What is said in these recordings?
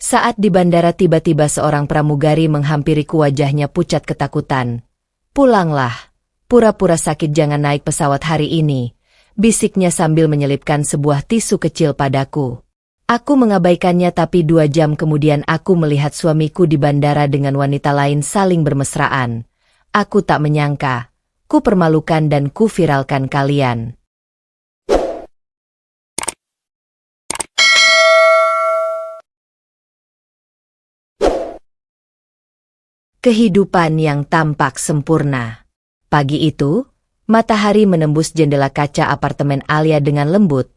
Saat di bandara tiba-tiba seorang pramugari menghampiriku, wajahnya pucat ketakutan. "Pulanglah, pura-pura sakit, jangan naik pesawat hari ini," bisiknya sambil menyelipkan sebuah tisu kecil padaku. Aku mengabaikannya, tapi 2 jam kemudian aku melihat suamiku di bandara dengan wanita lain saling bermesraan. Aku tak menyangka, ku permalukan dan ku viralkan kalian. Kehidupan yang tampak sempurna. Pagi itu, matahari menembus jendela kaca apartemen Alia dengan lembut,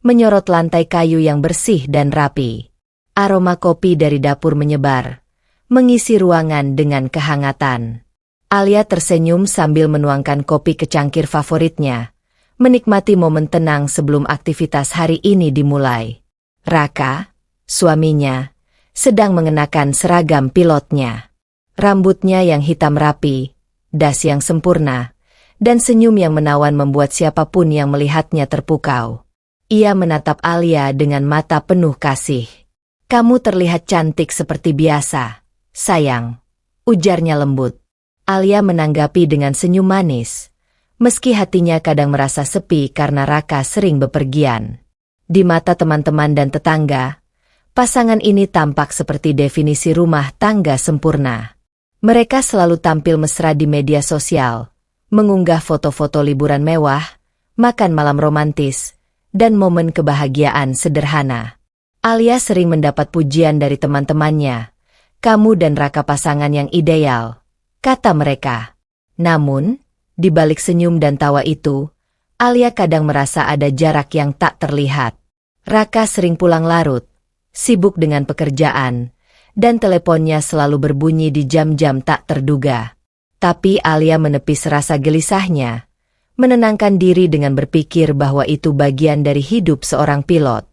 menyorot lantai kayu yang bersih dan rapi. Aroma kopi dari dapur menyebar, mengisi ruangan dengan kehangatan. Alia tersenyum sambil menuangkan kopi ke cangkir favoritnya, menikmati momen tenang sebelum aktivitas hari ini dimulai. Raka, suaminya, sedang mengenakan seragam pilotnya. Rambutnya yang hitam rapi, das yang sempurna, dan senyum yang menawan membuat siapapun yang melihatnya terpukau. Ia menatap Alia dengan mata penuh kasih. "Kamu terlihat cantik seperti biasa, sayang," ujarnya lembut. Alia menanggapi dengan senyum manis, meski hatinya kadang merasa sepi karena Raka sering bepergian. Di mata teman-teman dan tetangga, pasangan ini tampak seperti definisi rumah tangga sempurna. Mereka selalu tampil mesra di media sosial, mengunggah foto-foto liburan mewah, makan malam romantis, dan momen kebahagiaan sederhana. Alia sering mendapat pujian dari teman-temannya. "Kamu dan Raka pasangan yang ideal," kata mereka. Namun, di balik senyum dan tawa itu, Alia kadang merasa ada jarak yang tak terlihat. Raka sering pulang larut, sibuk dengan pekerjaan, dan teleponnya selalu berbunyi di jam-jam tak terduga. Tapi Alia menepis rasa gelisahnya, menenangkan diri dengan berpikir bahwa itu bagian dari hidup seorang pilot.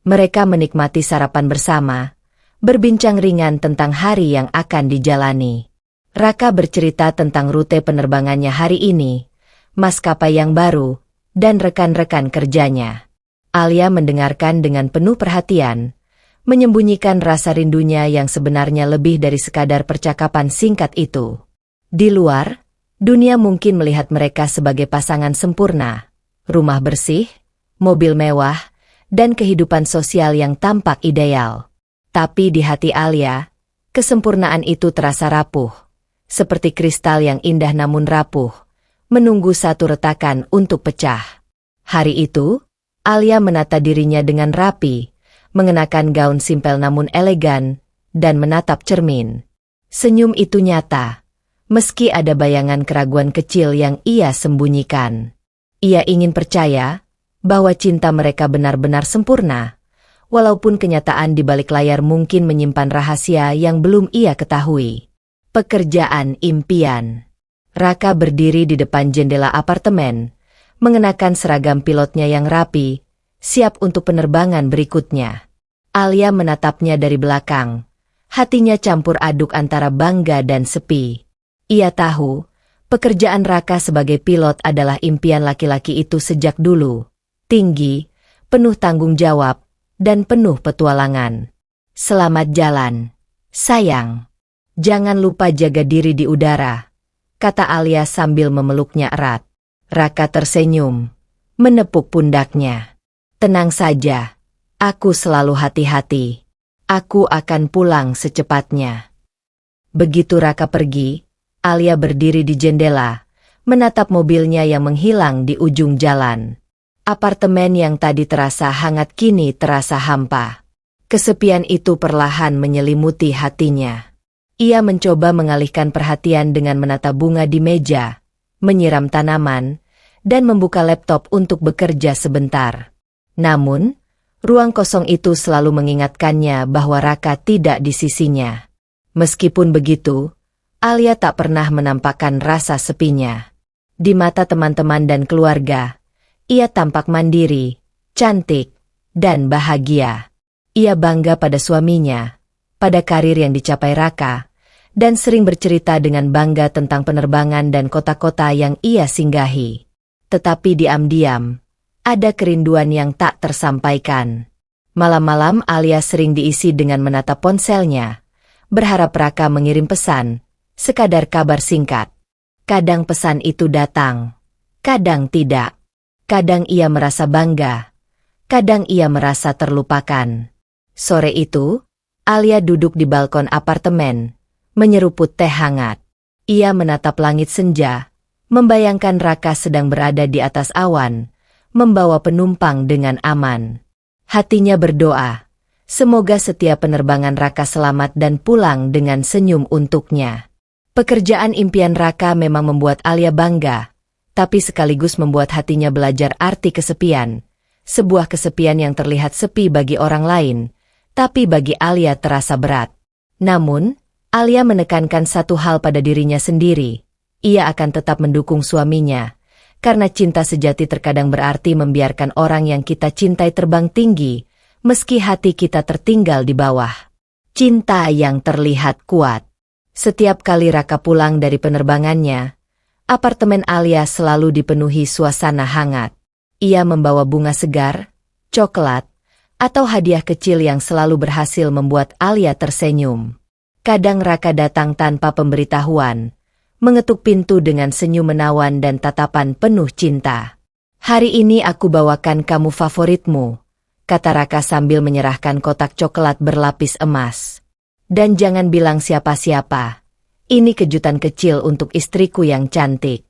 Mereka menikmati sarapan bersama, berbincang ringan tentang hari yang akan dijalani. Raka bercerita tentang rute penerbangannya hari ini, maskapai yang baru, dan rekan-rekan kerjanya. Alia mendengarkan dengan penuh perhatian, menyembunyikan rasa rindunya yang sebenarnya lebih dari sekadar percakapan singkat itu. Di luar, dunia mungkin melihat mereka sebagai pasangan sempurna, rumah bersih, mobil mewah, dan kehidupan sosial yang tampak ideal. Tapi di hati Alia, kesempurnaan itu terasa rapuh, seperti kristal yang indah namun rapuh, menunggu satu retakan untuk pecah. Hari itu, Alia menata dirinya dengan rapi, mengenakan gaun simpel namun elegan, dan menatap cermin. Senyum itu nyata, meski ada bayangan keraguan kecil yang ia sembunyikan. Ia ingin percaya bahwa cinta mereka benar-benar sempurna, walaupun kenyataan di balik layar mungkin menyimpan rahasia yang belum ia ketahui. Pekerjaan impian. Raka berdiri di depan jendela apartemen, mengenakan seragam pilotnya yang rapi, siap untuk penerbangan berikutnya. Alia menatapnya dari belakang, hatinya campur aduk antara bangga dan sepi. Ia tahu, pekerjaan Raka sebagai pilot adalah impian laki-laki itu sejak dulu. Tinggi, penuh tanggung jawab, dan penuh petualangan. "Selamat jalan, sayang. Jangan lupa jaga diri di udara," kata Alia sambil memeluknya erat. Raka tersenyum, menepuk pundaknya. "Tenang saja, aku selalu hati-hati. Aku akan pulang secepatnya." Begitu Raka pergi, Alia berdiri di jendela, menatap mobilnya yang menghilang di ujung jalan. Apartemen yang tadi terasa hangat kini terasa hampa. Kesepian itu perlahan menyelimuti hatinya. Ia mencoba mengalihkan perhatian dengan menata bunga di meja, menyiram tanaman, dan membuka laptop untuk bekerja sebentar. Namun, ruang kosong itu selalu mengingatkannya bahwa Raka tidak di sisinya. Meskipun begitu, Alia tak pernah menampakkan rasa sepinya. Di mata teman-teman dan keluarga, ia tampak mandiri, cantik, dan bahagia. Ia bangga pada suaminya, pada karir yang dicapai Raka, dan sering bercerita dengan bangga tentang penerbangan dan kota-kota yang ia singgahi. Tetapi diam-diam, ada kerinduan yang tak tersampaikan. Malam-malam Alia sering diisi dengan menatap ponselnya, berharap Raka mengirim pesan, sekadar kabar singkat. Kadang pesan itu datang, kadang tidak. Kadang ia merasa bangga, kadang ia merasa terlupakan. Sore itu, Alia duduk di balkon apartemen, menyeruput teh hangat. Ia menatap langit senja, membayangkan Raka sedang berada di atas awan, membawa penumpang dengan aman. Hatinya berdoa, semoga setiap penerbangan Raka selamat dan pulang dengan senyum untuknya. Pekerjaan impian Raka memang membuat Alia bangga, tapi sekaligus membuat hatinya belajar arti kesepian. Sebuah kesepian yang terlihat sepi bagi orang lain, tapi bagi Alia terasa berat. Namun, Alia menekankan satu hal pada dirinya sendiri. Ia akan tetap mendukung suaminya, karena cinta sejati terkadang berarti membiarkan orang yang kita cintai terbang tinggi, meski hati kita tertinggal di bawah. Cinta yang terlihat kuat. Setiap kali Raka pulang dari penerbangannya, apartemen Alia selalu dipenuhi suasana hangat. Ia membawa bunga segar, coklat, atau hadiah kecil yang selalu berhasil membuat Alia tersenyum. Kadang Raka datang tanpa pemberitahuan, mengetuk pintu dengan senyum menawan dan tatapan penuh cinta. "Hari ini aku bawakan kamu favoritmu," kata Raka sambil menyerahkan kotak coklat berlapis emas. "Dan jangan bilang siapa-siapa. Ini kejutan kecil untuk istriku yang cantik."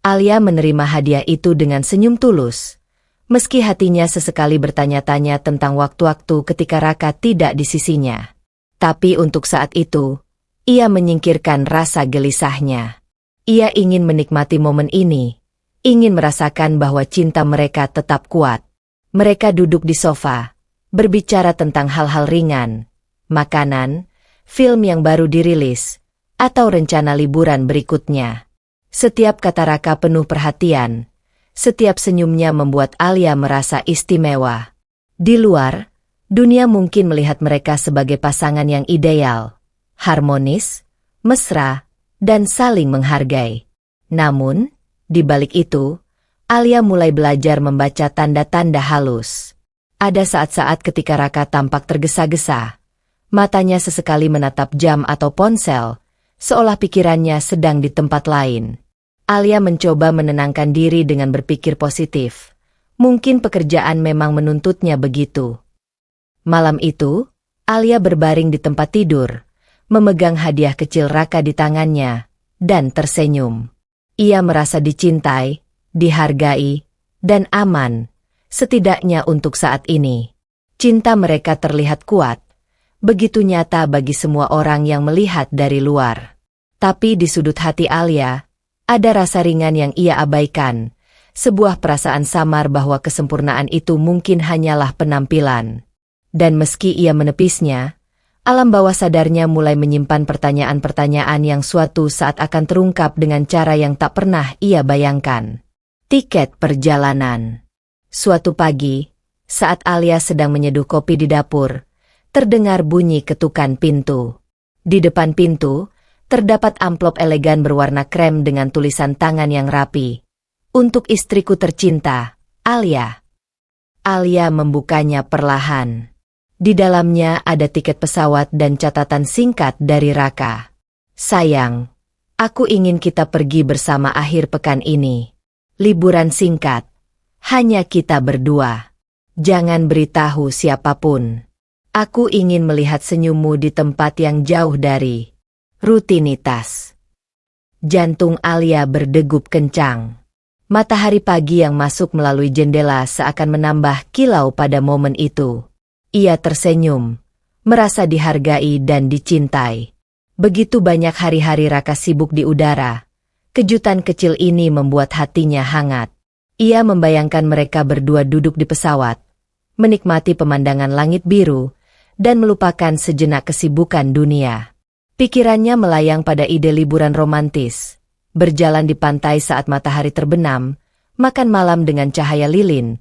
Alia menerima hadiah itu dengan senyum tulus, meski hatinya sesekali bertanya-tanya tentang waktu-waktu ketika Raka tidak di sisinya. Tapi untuk saat itu, ia menyingkirkan rasa gelisahnya. Ia ingin menikmati momen ini, ingin merasakan bahwa cinta mereka tetap kuat. Mereka duduk di sofa, berbicara tentang hal-hal ringan, makanan, film yang baru dirilis, atau rencana liburan berikutnya. Setiap kata Raka penuh perhatian, setiap senyumnya membuat Alia merasa istimewa. Di luar, dunia mungkin melihat mereka sebagai pasangan yang ideal, harmonis, mesra, dan saling menghargai. Namun, di balik itu, Alia mulai belajar membaca tanda-tanda halus. Ada saat-saat ketika Raka tampak tergesa-gesa, matanya sesekali menatap jam atau ponsel, seolah pikirannya sedang di tempat lain. Alia mencoba menenangkan diri dengan berpikir positif. Mungkin pekerjaan memang menuntutnya begitu. Malam itu, Alia berbaring di tempat tidur, memegang hadiah kecil Raka di tangannya, dan tersenyum. Ia merasa dicintai, dihargai, dan aman, setidaknya untuk saat ini. Cinta mereka terlihat kuat, begitu nyata bagi semua orang yang melihat dari luar. Tapi di sudut hati Alia, ada rasa ringan yang ia abaikan, sebuah perasaan samar bahwa kesempurnaan itu mungkin hanyalah penampilan. Dan meski ia menepisnya, alam bawah sadarnya mulai menyimpan pertanyaan-pertanyaan yang suatu saat akan terungkap dengan cara yang tak pernah ia bayangkan. Tiket perjalanan. Suatu pagi, saat Alia sedang menyeduh kopi di dapur, terdengar bunyi ketukan pintu. Di depan pintu, terdapat amplop elegan berwarna krem dengan tulisan tangan yang rapi. "Untuk istriku tercinta, Alia." Alia membukanya perlahan. Di dalamnya ada tiket pesawat dan catatan singkat dari Raka. "Sayang, aku ingin kita pergi bersama akhir pekan ini. Liburan singkat, hanya kita berdua. Jangan beritahu siapapun. Aku ingin melihat senyummu di tempat yang jauh dari rutinitas." Jantung Alia berdegup kencang. Matahari pagi yang masuk melalui jendela seakan menambah kilau pada momen itu. Ia tersenyum, merasa dihargai dan dicintai. Begitu banyak hari-hari Raka sibuk di udara. Kejutan kecil ini membuat hatinya hangat. Ia membayangkan mereka berdua duduk di pesawat, menikmati pemandangan langit biru, dan melupakan sejenak kesibukan dunia. Pikirannya melayang pada ide liburan romantis, berjalan di pantai saat matahari terbenam, makan malam dengan cahaya lilin,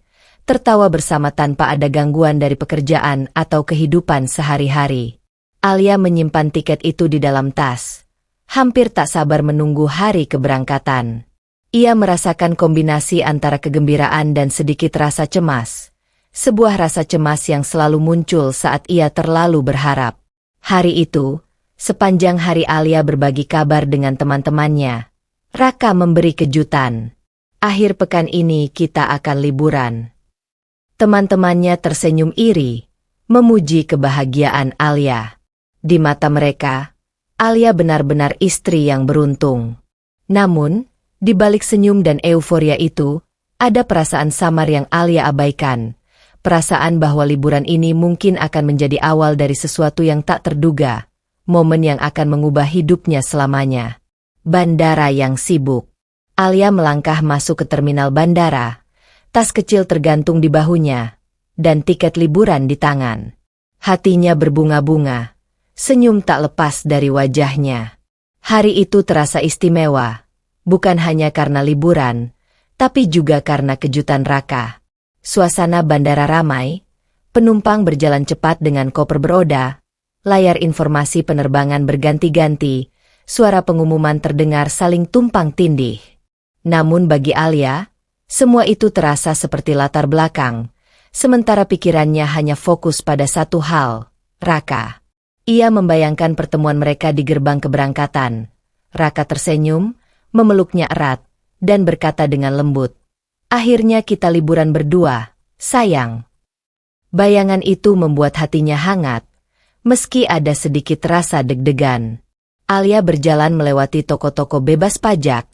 tertawa bersama tanpa ada gangguan dari pekerjaan atau kehidupan sehari-hari. Alia menyimpan tiket itu di dalam tas, hampir tak sabar menunggu hari keberangkatan. Ia merasakan kombinasi antara kegembiraan dan sedikit rasa cemas, sebuah rasa cemas yang selalu muncul saat ia terlalu berharap. Hari itu, sepanjang hari Alia berbagi kabar dengan teman-temannya. Raka memberi kejutan. Akhir pekan ini kita akan liburan. Teman-temannya tersenyum iri, memuji kebahagiaan Alia. Di mata mereka, Alia benar-benar istri yang beruntung. Namun, di balik senyum dan euforia itu, ada perasaan samar yang Alia abaikan. Perasaan bahwa liburan ini mungkin akan menjadi awal dari sesuatu yang tak terduga, momen yang akan mengubah hidupnya selamanya. Bandara yang sibuk. Alia melangkah masuk ke terminal bandara, tas kecil tergantung di bahunya, dan tiket liburan di tangan. Hatinya berbunga-bunga, senyum tak lepas dari wajahnya. Hari itu terasa istimewa, bukan hanya karena liburan, tapi juga karena kejutan Raka. Suasana bandara ramai, penumpang berjalan cepat dengan koper beroda, layar informasi penerbangan berganti-ganti, suara pengumuman terdengar saling tumpang tindih. Namun bagi Alia, semua itu terasa seperti latar belakang, sementara pikirannya hanya fokus pada satu hal, Raka. Ia membayangkan pertemuan mereka di gerbang keberangkatan. Raka tersenyum, memeluknya erat, dan berkata dengan lembut, "Akhirnya kita liburan berdua, sayang." Bayangan itu membuat hatinya hangat, meski ada sedikit rasa deg-degan. Alia berjalan melewati toko-toko bebas pajak,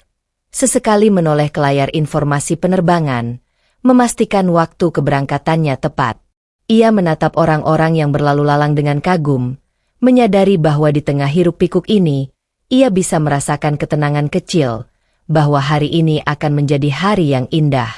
sesekali menoleh ke layar informasi penerbangan, memastikan waktu keberangkatannya tepat. Ia menatap orang-orang yang berlalu lalang dengan kagum, menyadari bahwa di tengah hiruk-pikuk ini, ia bisa merasakan ketenangan kecil, bahwa hari ini akan menjadi hari yang indah.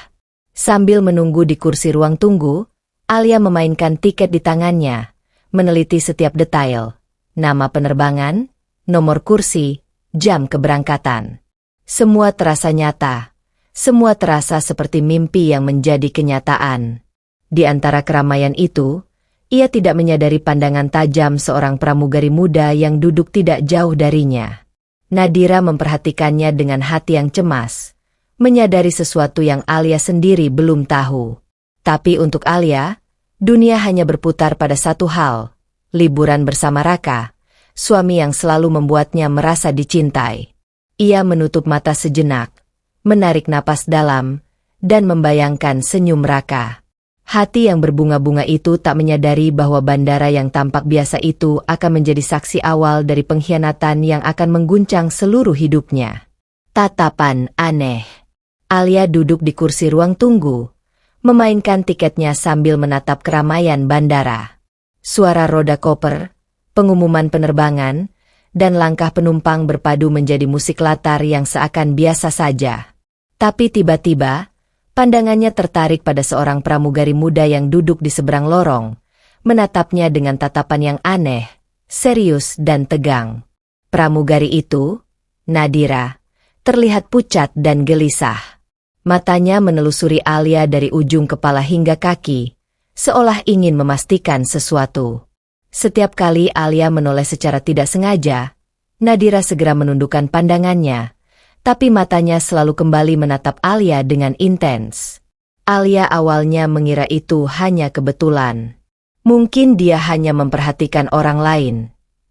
Sambil menunggu di kursi ruang tunggu, Alia memainkan tiket di tangannya, meneliti setiap detail, nama penerbangan, nomor kursi, jam keberangkatan. Semua terasa nyata, semua terasa seperti mimpi yang menjadi kenyataan. Di antara keramaian itu, ia tidak menyadari pandangan tajam seorang pramugari muda yang duduk tidak jauh darinya. Nadira memperhatikannya dengan hati yang cemas, menyadari sesuatu yang Alia sendiri belum tahu. Tapi untuk Alia, dunia hanya berputar pada satu hal, liburan bersama Raka, suami yang selalu membuatnya merasa dicintai. Ia menutup mata sejenak, menarik napas dalam, dan membayangkan senyum Raka. Hati yang berbunga-bunga itu tak menyadari bahwa bandara yang tampak biasa itu akan menjadi saksi awal dari pengkhianatan yang akan mengguncang seluruh hidupnya. Tatapan aneh. Alia duduk di kursi ruang tunggu, memainkan tiketnya sambil menatap keramaian bandara. Suara roda koper, pengumuman penerbangan, dan langkah penumpang berpadu menjadi musik latar yang seakan biasa saja. Tapi tiba-tiba, pandangannya tertarik pada seorang pramugari muda yang duduk di seberang lorong, menatapnya dengan tatapan yang aneh, serius dan tegang. Pramugari itu, Nadira, terlihat pucat dan gelisah. Matanya menelusuri Alia dari ujung kepala hingga kaki, seolah ingin memastikan sesuatu. Setiap kali Alia menoleh secara tidak sengaja, Nadira segera menundukkan pandangannya, tapi matanya selalu kembali menatap Alia dengan intens. Alia awalnya mengira itu hanya kebetulan. Mungkin dia hanya memperhatikan orang lain,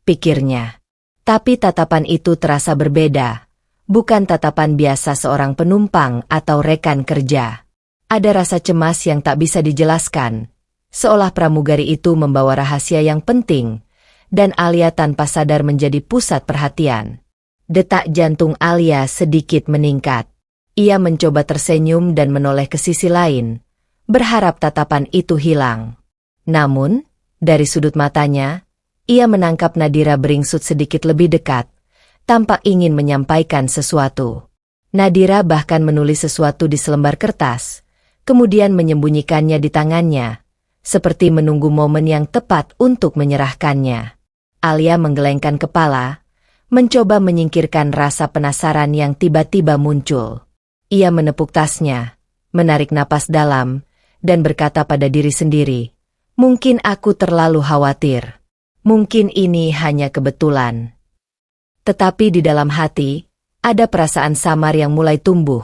pikirnya. Tapi tatapan itu terasa berbeda, bukan tatapan biasa seorang penumpang atau rekan kerja. Ada rasa cemas yang tak bisa dijelaskan, seolah pramugari itu membawa rahasia yang penting, dan Alia tanpa sadar menjadi pusat perhatian. Detak jantung Alia sedikit meningkat. Ia mencoba tersenyum dan menoleh ke sisi lain, berharap tatapan itu hilang. Namun, dari sudut matanya, ia menangkap Nadira beringsut sedikit lebih dekat, tampak ingin menyampaikan sesuatu. Nadira bahkan menulis sesuatu di selembar kertas, kemudian menyembunyikannya di tangannya, seperti menunggu momen yang tepat untuk menyerahkannya. Alia menggelengkan kepala, mencoba menyingkirkan rasa penasaran yang tiba-tiba muncul. Ia menepuk tasnya, menarik napas dalam, dan berkata pada diri sendiri, "Mungkin aku terlalu khawatir. Mungkin ini hanya kebetulan." Tetapi di dalam hati, ada perasaan samar yang mulai tumbuh,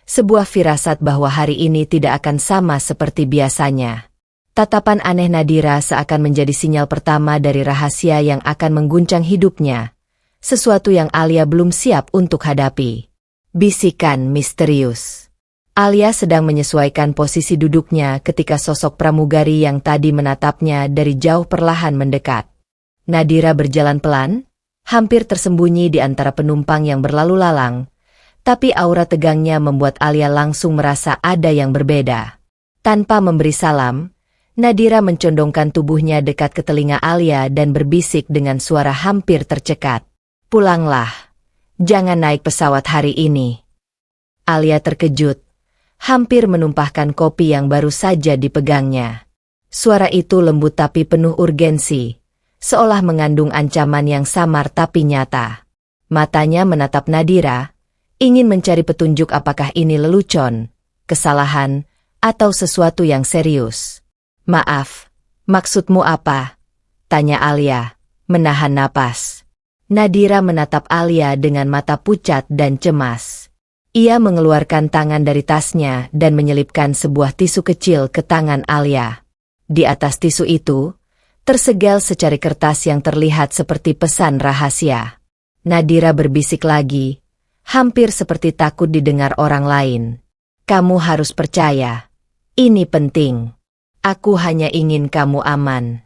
sebuah firasat bahwa hari ini tidak akan sama seperti biasanya. Tatapan aneh Nadira seakan menjadi sinyal pertama dari rahasia yang akan mengguncang hidupnya, sesuatu yang Alia belum siap untuk hadapi. Bisikan misterius. Alia sedang menyesuaikan posisi duduknya ketika sosok pramugari yang tadi menatapnya dari jauh perlahan mendekat. Nadira berjalan pelan, hampir tersembunyi di antara penumpang yang berlalu lalang, tapi aura tegangnya membuat Alia langsung merasa ada yang berbeda. Tanpa memberi salam, Nadira mencondongkan tubuhnya dekat ke telinga Alia dan berbisik dengan suara hampir tercekat. "Pulanglah. Jangan naik pesawat hari ini." Alia terkejut, hampir menumpahkan kopi yang baru saja dipegangnya. Suara itu lembut tapi penuh urgensi, seolah mengandung ancaman yang samar tapi nyata. Matanya menatap Nadira, ingin mencari petunjuk apakah ini lelucon, kesalahan, atau sesuatu yang serius. "Maaf, maksudmu apa?" tanya Alia, menahan napas. Nadira menatap Alia dengan mata pucat dan cemas. Ia mengeluarkan tangan dari tasnya dan menyelipkan sebuah tisu kecil ke tangan Alia. Di atas tisu itu, tersegel secari kertas yang terlihat seperti pesan rahasia. Nadira berbisik lagi, hampir seperti takut didengar orang lain. "Kamu harus percaya. Ini penting. Aku hanya ingin kamu aman."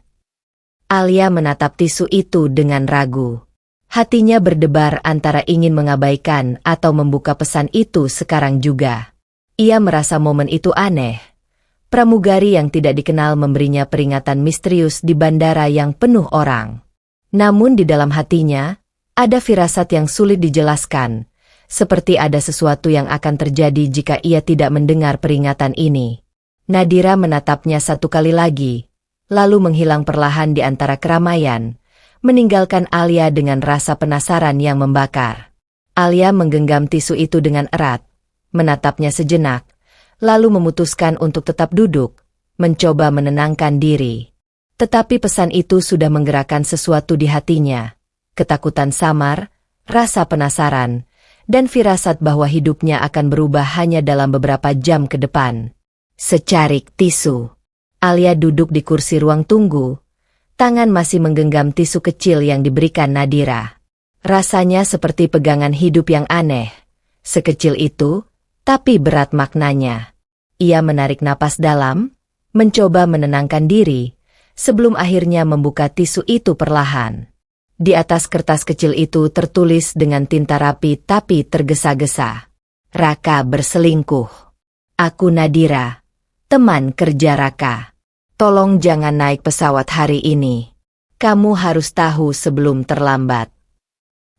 Alia menatap tisu itu dengan ragu. Hatinya berdebar antara ingin mengabaikan atau membuka pesan itu sekarang juga. Ia merasa momen itu aneh. Pramugari yang tidak dikenal memberinya peringatan misterius di bandara yang penuh orang. Namun di dalam hatinya, ada firasat yang sulit dijelaskan, seperti ada sesuatu yang akan terjadi jika ia tidak mendengar peringatan ini. Nadira menatapnya satu kali lagi, lalu menghilang perlahan di antara keramaian, meninggalkan Alia dengan rasa penasaran yang membakar. Alia menggenggam tisu itu dengan erat, menatapnya sejenak, lalu memutuskan untuk tetap duduk, mencoba menenangkan diri. Tetapi pesan itu sudah menggerakkan sesuatu di hatinya, ketakutan samar, rasa penasaran, dan firasat bahwa hidupnya akan berubah hanya dalam beberapa jam ke depan. Secarik tisu. Alia duduk di kursi ruang tunggu, tangan masih menggenggam tisu kecil yang diberikan Nadira. Rasanya seperti pegangan hidup yang aneh. Sekecil itu, tapi berat maknanya. Ia menarik napas dalam, mencoba menenangkan diri, sebelum akhirnya membuka tisu itu perlahan. Di atas kertas kecil itu tertulis dengan tinta rapi tapi tergesa-gesa. "Raka berselingkuh. Aku Nadira, teman kerja Raka. Tolong jangan naik pesawat hari ini. Kamu harus tahu sebelum terlambat."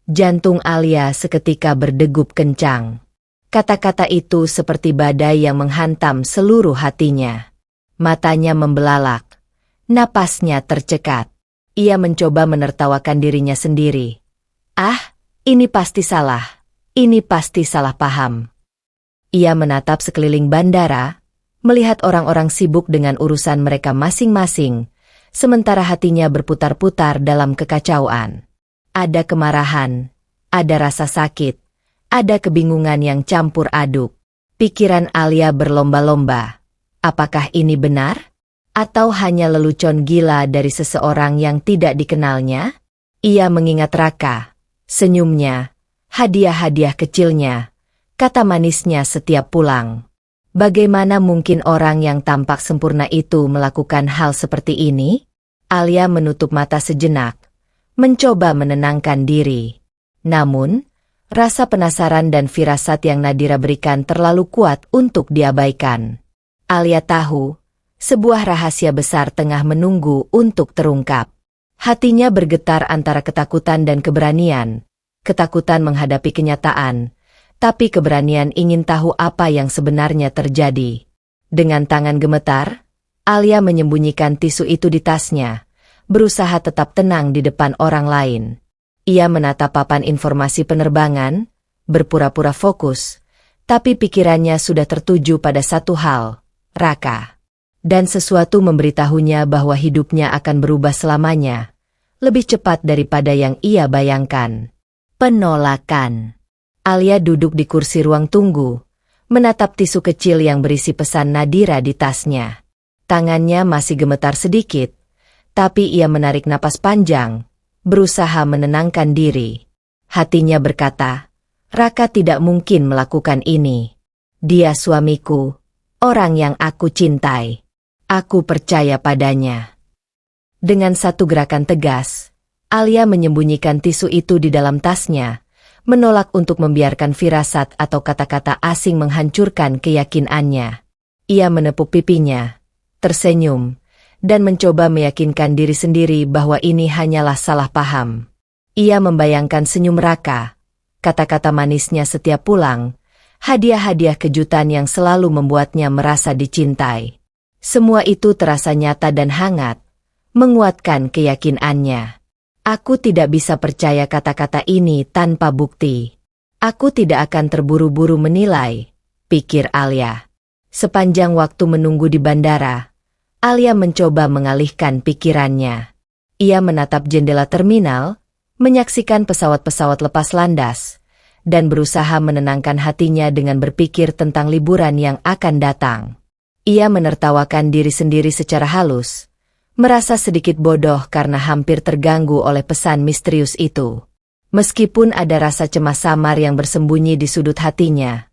Jantung Alia seketika berdegup kencang. Kata-kata itu seperti badai yang menghantam seluruh hatinya. Matanya membelalak. Napasnya tercekat. Ia mencoba menertawakan dirinya sendiri. "Ah, ini pasti salah. Ini pasti salah paham." Ia menatap sekeliling bandara, melihat orang-orang sibuk dengan urusan mereka masing-masing, sementara hatinya berputar-putar dalam kekacauan. Ada kemarahan, ada rasa sakit, ada kebingungan yang campur aduk. Pikiran Alia berlomba-lomba. Apakah ini benar? Atau hanya lelucon gila dari seseorang yang tidak dikenalnya? Ia mengingat Raka, senyumnya, hadiah-hadiah kecilnya, kata manisnya setiap pulang. Bagaimana mungkin orang yang tampak sempurna itu melakukan hal seperti ini? Alia menutup mata sejenak, mencoba menenangkan diri. Namun, rasa penasaran dan firasat yang Nadira berikan terlalu kuat untuk diabaikan. Alia tahu, sebuah rahasia besar tengah menunggu untuk terungkap. Hatinya bergetar antara ketakutan dan keberanian. Ketakutan menghadapi kenyataan, tapi keberanian ingin tahu apa yang sebenarnya terjadi. Dengan tangan gemetar, Alia menyembunyikan tisu itu di tasnya, berusaha tetap tenang di depan orang lain. Ia menatap papan informasi penerbangan, berpura-pura fokus, tapi pikirannya sudah tertuju pada satu hal, Raka. Dan sesuatu memberitahunya bahwa hidupnya akan berubah selamanya, lebih cepat daripada yang ia bayangkan. Penolakan. Alia duduk di kursi ruang tunggu, menatap tisu kecil yang berisi pesan Nadira di tasnya. Tangannya masih gemetar sedikit, tapi ia menarik napas panjang, berusaha menenangkan diri. Hatinya berkata, Raka tidak mungkin melakukan ini. Dia suamiku, orang yang aku cintai. Aku percaya padanya. Dengan satu gerakan tegas, Alia menyembunyikan tisu itu di dalam tasnya, menolak untuk membiarkan firasat atau kata-kata asing menghancurkan keyakinannya. Ia menepuk pipinya, tersenyum, dan mencoba meyakinkan diri sendiri bahwa ini hanyalah salah paham. Ia membayangkan senyum Raka, kata-kata manisnya setiap pulang, hadiah-hadiah kejutan yang selalu membuatnya merasa dicintai. Semua itu terasa nyata dan hangat, menguatkan keyakinannya. Aku tidak bisa percaya kata-kata ini tanpa bukti. Aku tidak akan terburu-buru menilai, pikir Alia. Sepanjang waktu menunggu di bandara, Alia mencoba mengalihkan pikirannya. Ia menatap jendela terminal, menyaksikan pesawat-pesawat lepas landas, dan berusaha menenangkan hatinya dengan berpikir tentang liburan yang akan datang. Ia menertawakan diri sendiri secara halus, merasa sedikit bodoh karena hampir terganggu oleh pesan misterius itu. Meskipun ada rasa cemas samar yang bersembunyi di sudut hatinya,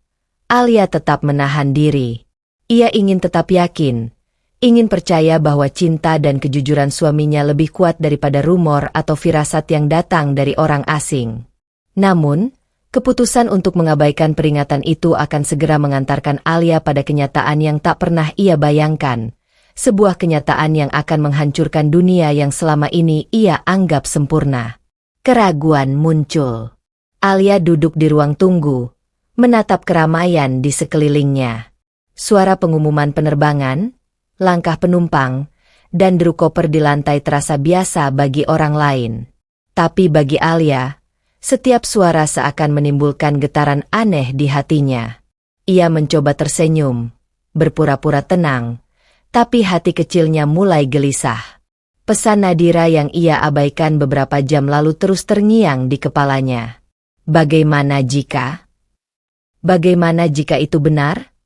Alia tetap menahan diri. Ia ingin tetap yakin, ingin percaya bahwa cinta dan kejujuran suaminya lebih kuat daripada rumor atau firasat yang datang dari orang asing. Namun, keputusan untuk mengabaikan peringatan itu akan segera mengantarkan Alia pada kenyataan yang tak pernah ia bayangkan. Sebuah kenyataan yang akan menghancurkan dunia yang selama ini ia anggap sempurna. Keraguan muncul. Alia duduk di ruang tunggu, menatap keramaian di sekelilingnya. Suara pengumuman penerbangan, langkah penumpang, dan deru koper di lantai terasa biasa bagi orang lain. Tapi bagi Alia, setiap suara seakan menimbulkan getaran aneh di hatinya. Ia mencoba tersenyum, berpura-pura tenang, tapi hati kecilnya mulai gelisah. Pesan Nadira yang ia abaikan beberapa jam lalu terus terngiang di kepalanya. Bagaimana jika itu benar?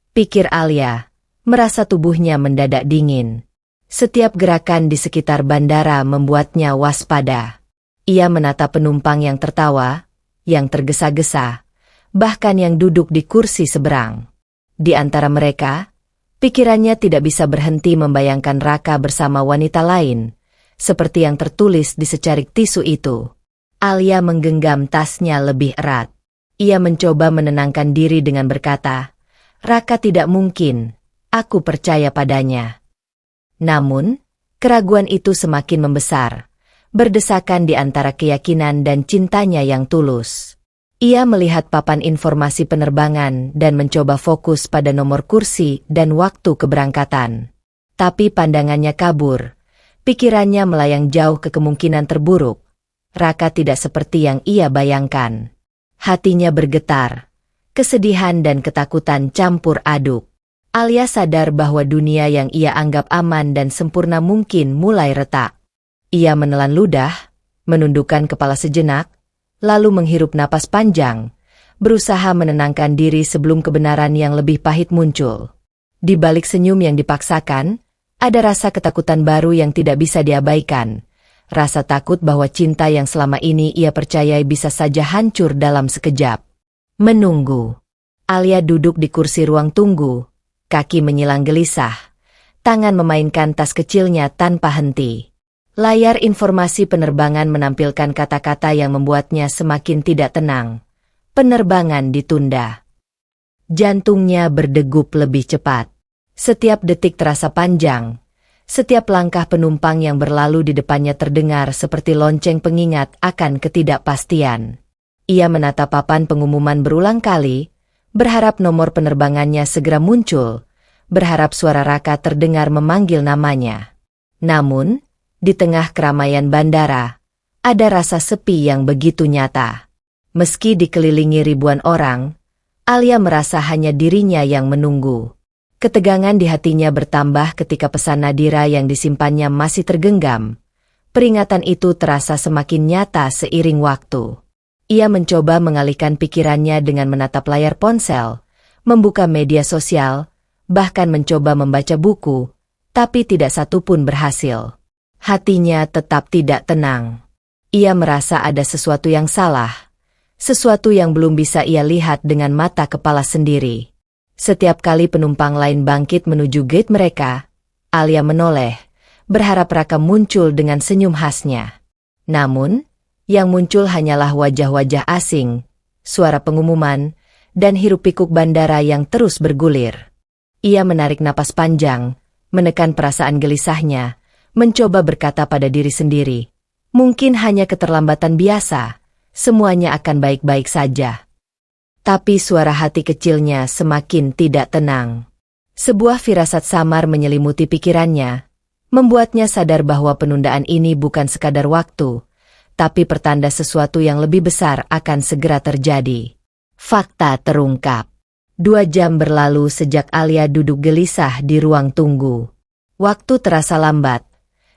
Pikir Alia, merasa tubuhnya mendadak dingin. Setiap gerakan di sekitar bandara membuatnya waspada. Ia menatap penumpang yang tertawa, yang tergesa-gesa, bahkan yang duduk di kursi seberang. Di antara mereka, pikirannya tidak bisa berhenti membayangkan Raka bersama wanita lain, seperti yang tertulis di secarik tisu itu. Alia menggenggam tasnya lebih erat. Ia mencoba menenangkan diri dengan berkata, Raka tidak mungkin, aku percaya padanya. Namun, keraguan itu semakin membesar, berdesakan di antara keyakinan dan cintanya yang tulus. Ia melihat papan informasi penerbangan dan mencoba fokus pada nomor kursi dan waktu keberangkatan. Tapi pandangannya kabur, pikirannya melayang jauh ke kemungkinan terburuk. Raka tidak seperti yang ia bayangkan. Hatinya bergetar, kesedihan dan ketakutan campur aduk. Alia sadar bahwa dunia yang ia anggap aman dan sempurna mungkin mulai retak. Ia menelan ludah, menundukkan kepala sejenak, lalu menghirup napas panjang, berusaha menenangkan diri sebelum kebenaran yang lebih pahit muncul. Di balik senyum yang dipaksakan, ada rasa ketakutan baru yang tidak bisa diabaikan. Rasa takut bahwa cinta yang selama ini ia percayai bisa saja hancur dalam sekejap. Menunggu. Alia duduk di kursi ruang tunggu, kaki menyilang gelisah, tangan memainkan tas kecilnya tanpa henti. Layar informasi penerbangan menampilkan kata-kata yang membuatnya semakin tidak tenang. Penerbangan ditunda. Jantungnya berdegup lebih cepat. Setiap detik terasa panjang. Setiap langkah penumpang yang berlalu di depannya terdengar seperti lonceng pengingat akan ketidakpastian. Ia menatap papan pengumuman berulang kali, berharap nomor penerbangannya segera muncul, berharap suara Raka terdengar memanggil namanya. Namun, di tengah keramaian bandara, ada rasa sepi yang begitu nyata. Meski dikelilingi ribuan orang, Alia merasa hanya dirinya yang menunggu. Ketegangan di hatinya bertambah ketika pesan Nadira yang disimpannya masih tergenggam. Peringatan itu terasa semakin nyata seiring waktu. Ia mencoba mengalihkan pikirannya dengan menatap layar ponsel, membuka media sosial, bahkan mencoba membaca buku, tapi tidak satu pun berhasil. Hatinya tetap tidak tenang. Ia merasa ada sesuatu yang salah, sesuatu yang belum bisa ia lihat dengan mata kepala sendiri. Setiap kali penumpang lain bangkit menuju gate mereka, Alia menoleh, berharap Raka muncul dengan senyum khasnya. Namun, yang muncul hanyalah wajah-wajah asing, suara pengumuman, dan hiruk-pikuk bandara yang terus bergulir. Ia menarik napas panjang, menekan perasaan gelisahnya, mencoba berkata pada diri sendiri, mungkin hanya keterlambatan biasa, semuanya akan baik-baik saja. Tapi suara hati kecilnya semakin tidak tenang. Sebuah firasat samar menyelimuti pikirannya, membuatnya sadar bahwa penundaan ini bukan sekadar waktu, tapi pertanda sesuatu yang lebih besar akan segera terjadi. Fakta terungkap. 2 jam berlalu sejak Alia duduk gelisah di ruang tunggu. Waktu terasa lambat.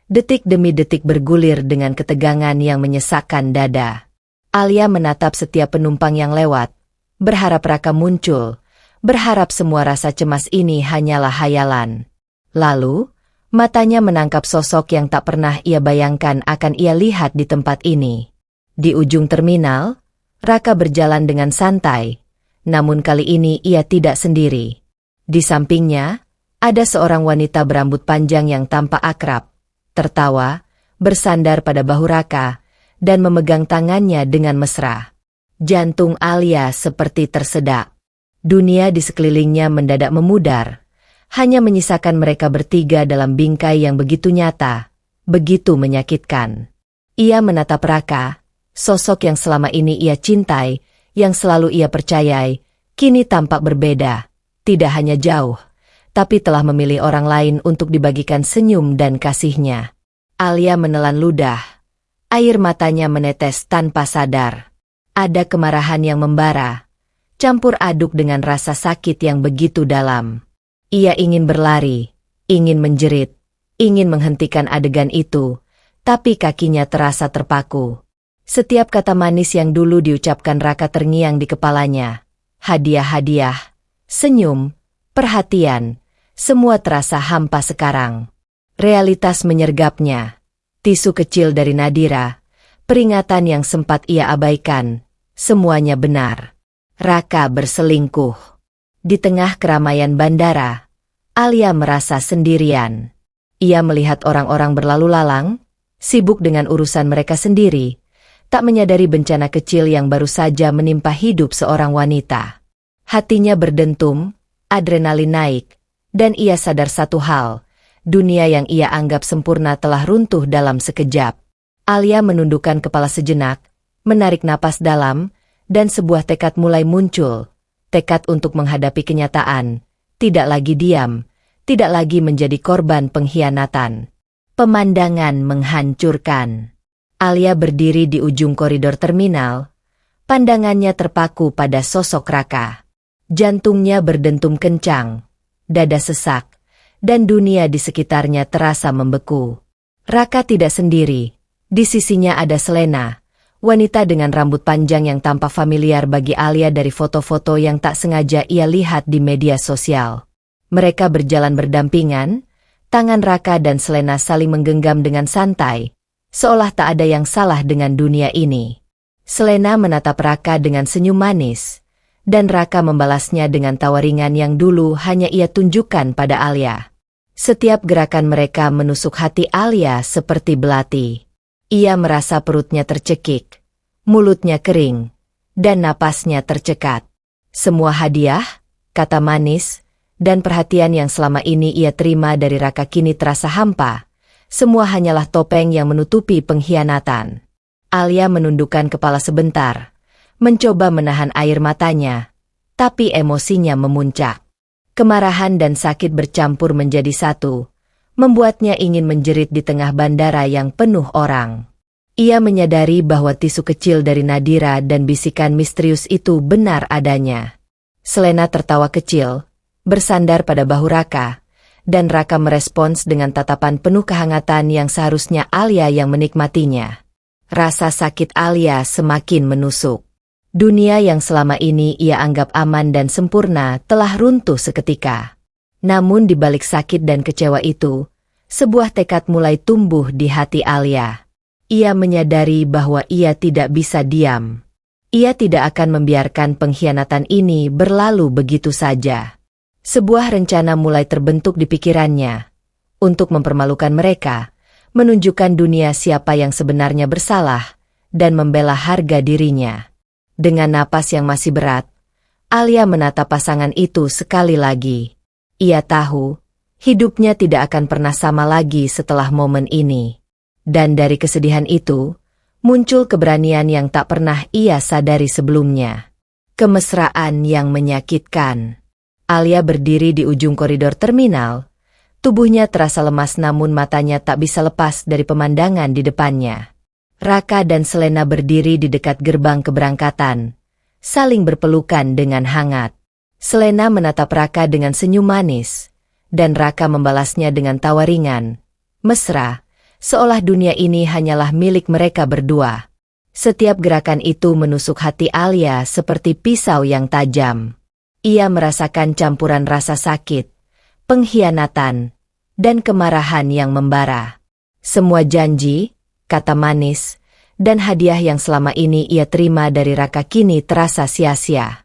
Detik demi detik bergulir dengan ketegangan yang menyesakkan dada. Alia menatap setiap penumpang yang lewat, berharap Raka muncul, berharap semua rasa cemas ini hanyalah hayalan. Lalu, matanya menangkap sosok yang tak pernah ia bayangkan akan ia lihat di tempat ini. Di ujung terminal, Raka berjalan dengan santai, namun kali ini ia tidak sendiri. Di sampingnya, ada seorang wanita berambut panjang yang tampak akrab, tertawa, bersandar pada bahu Raka, dan memegang tangannya dengan mesra. Jantung Alia seperti tersedak. Dunia di sekelilingnya mendadak memudar, hanya menyisakan mereka bertiga dalam bingkai yang begitu nyata, begitu menyakitkan. Ia menatap Raka, sosok yang selama ini ia cintai, yang selalu ia percayai, kini tampak berbeda, tidak hanya jauh, tapi telah memilih orang lain untuk dibagikan senyum dan kasihnya. Alia menelan ludah, air matanya menetes tanpa sadar. Ada kemarahan yang membara, campur aduk dengan rasa sakit yang begitu dalam. Ia ingin berlari, ingin menjerit, ingin menghentikan adegan itu, tapi kakinya terasa terpaku. Setiap kata manis yang dulu diucapkan Raka terngiang di kepalanya. Hadiah-hadiah, senyum, perhatian, semua terasa hampa sekarang. Realitas menyergapnya. Tisu kecil dari Nadira, peringatan yang sempat ia abaikan, semuanya benar. Raka berselingkuh. Di tengah keramaian bandara, Alia merasa sendirian. Ia melihat orang-orang berlalu lalang, sibuk dengan urusan mereka sendiri, tak menyadari bencana kecil yang baru saja menimpa hidup seorang wanita. Hatinya berdentum, adrenalin naik, dan ia sadar satu hal, dunia yang ia anggap sempurna telah runtuh dalam sekejap. Alia menundukkan kepala sejenak, menarik napas dalam, dan sebuah tekad mulai muncul. Tekad untuk menghadapi kenyataan, tidak lagi diam, tidak lagi menjadi korban pengkhianatan. Pemandangan menghancurkan. Alia berdiri di ujung koridor terminal, pandangannya terpaku pada sosok Raka. Jantungnya berdentum kencang, dada sesak, dan dunia di sekitarnya terasa membeku. Raka tidak sendiri, di sisinya ada Selena, wanita dengan rambut panjang yang tampak familiar bagi Alia dari foto-foto yang tak sengaja ia lihat di media sosial. Mereka berjalan berdampingan, tangan Raka dan Selena saling menggenggam dengan santai, seolah tak ada yang salah dengan dunia ini. Selena menatap Raka dengan senyum manis, dan Raka membalasnya dengan tawa ringan yang dulu hanya ia tunjukkan pada Alia. Setiap gerakan mereka menusuk hati Alia seperti belati. Ia merasa perutnya tercekik, mulutnya kering, dan napasnya tercekat. Semua hadiah, kata manis, dan perhatian yang selama ini ia terima dari Raka kini terasa hampa. Semua hanyalah topeng yang menutupi pengkhianatan. Alia menundukkan kepala sebentar, mencoba menahan air matanya, tapi emosinya memuncak. Kemarahan dan sakit bercampur menjadi satu, membuatnya ingin menjerit di tengah bandara yang penuh orang. Ia menyadari bahwa tisu kecil dari Nadira dan bisikan misterius itu benar adanya. Selena tertawa kecil, bersandar pada bahu Raka, dan Raka merespons dengan tatapan penuh kehangatan yang seharusnya Alia yang menikmatinya. Rasa sakit Alia semakin menusuk. Dunia yang selama ini ia anggap aman dan sempurna telah runtuh seketika. Namun di balik sakit dan kecewa itu, sebuah tekad mulai tumbuh di hati Alia. Ia menyadari bahwa ia tidak bisa diam. Ia tidak akan membiarkan pengkhianatan ini berlalu begitu saja. Sebuah rencana mulai terbentuk di pikirannya untuk mempermalukan mereka, menunjukkan dunia siapa yang sebenarnya bersalah, dan membela harga dirinya. Dengan napas yang masih berat, Alia menatap pasangan itu sekali lagi. Ia tahu, hidupnya tidak akan pernah sama lagi setelah momen ini. Dan dari kesedihan itu, muncul keberanian yang tak pernah ia sadari sebelumnya. Kemesraan yang menyakitkan. Alia berdiri di ujung koridor terminal. Tubuhnya terasa lemas namun matanya tak bisa lepas dari pemandangan di depannya. Raka dan Selena berdiri di dekat gerbang keberangkatan, saling berpelukan dengan hangat. Selena menatap Raka dengan senyum manis, dan Raka membalasnya dengan tawa ringan, mesra, seolah dunia ini hanyalah milik mereka berdua. Setiap gerakan itu menusuk hati Alia seperti pisau yang tajam. Ia merasakan campuran rasa sakit, pengkhianatan, dan kemarahan yang membara. Semua janji, kata manis, dan hadiah yang selama ini ia terima dari Raka kini terasa sia-sia.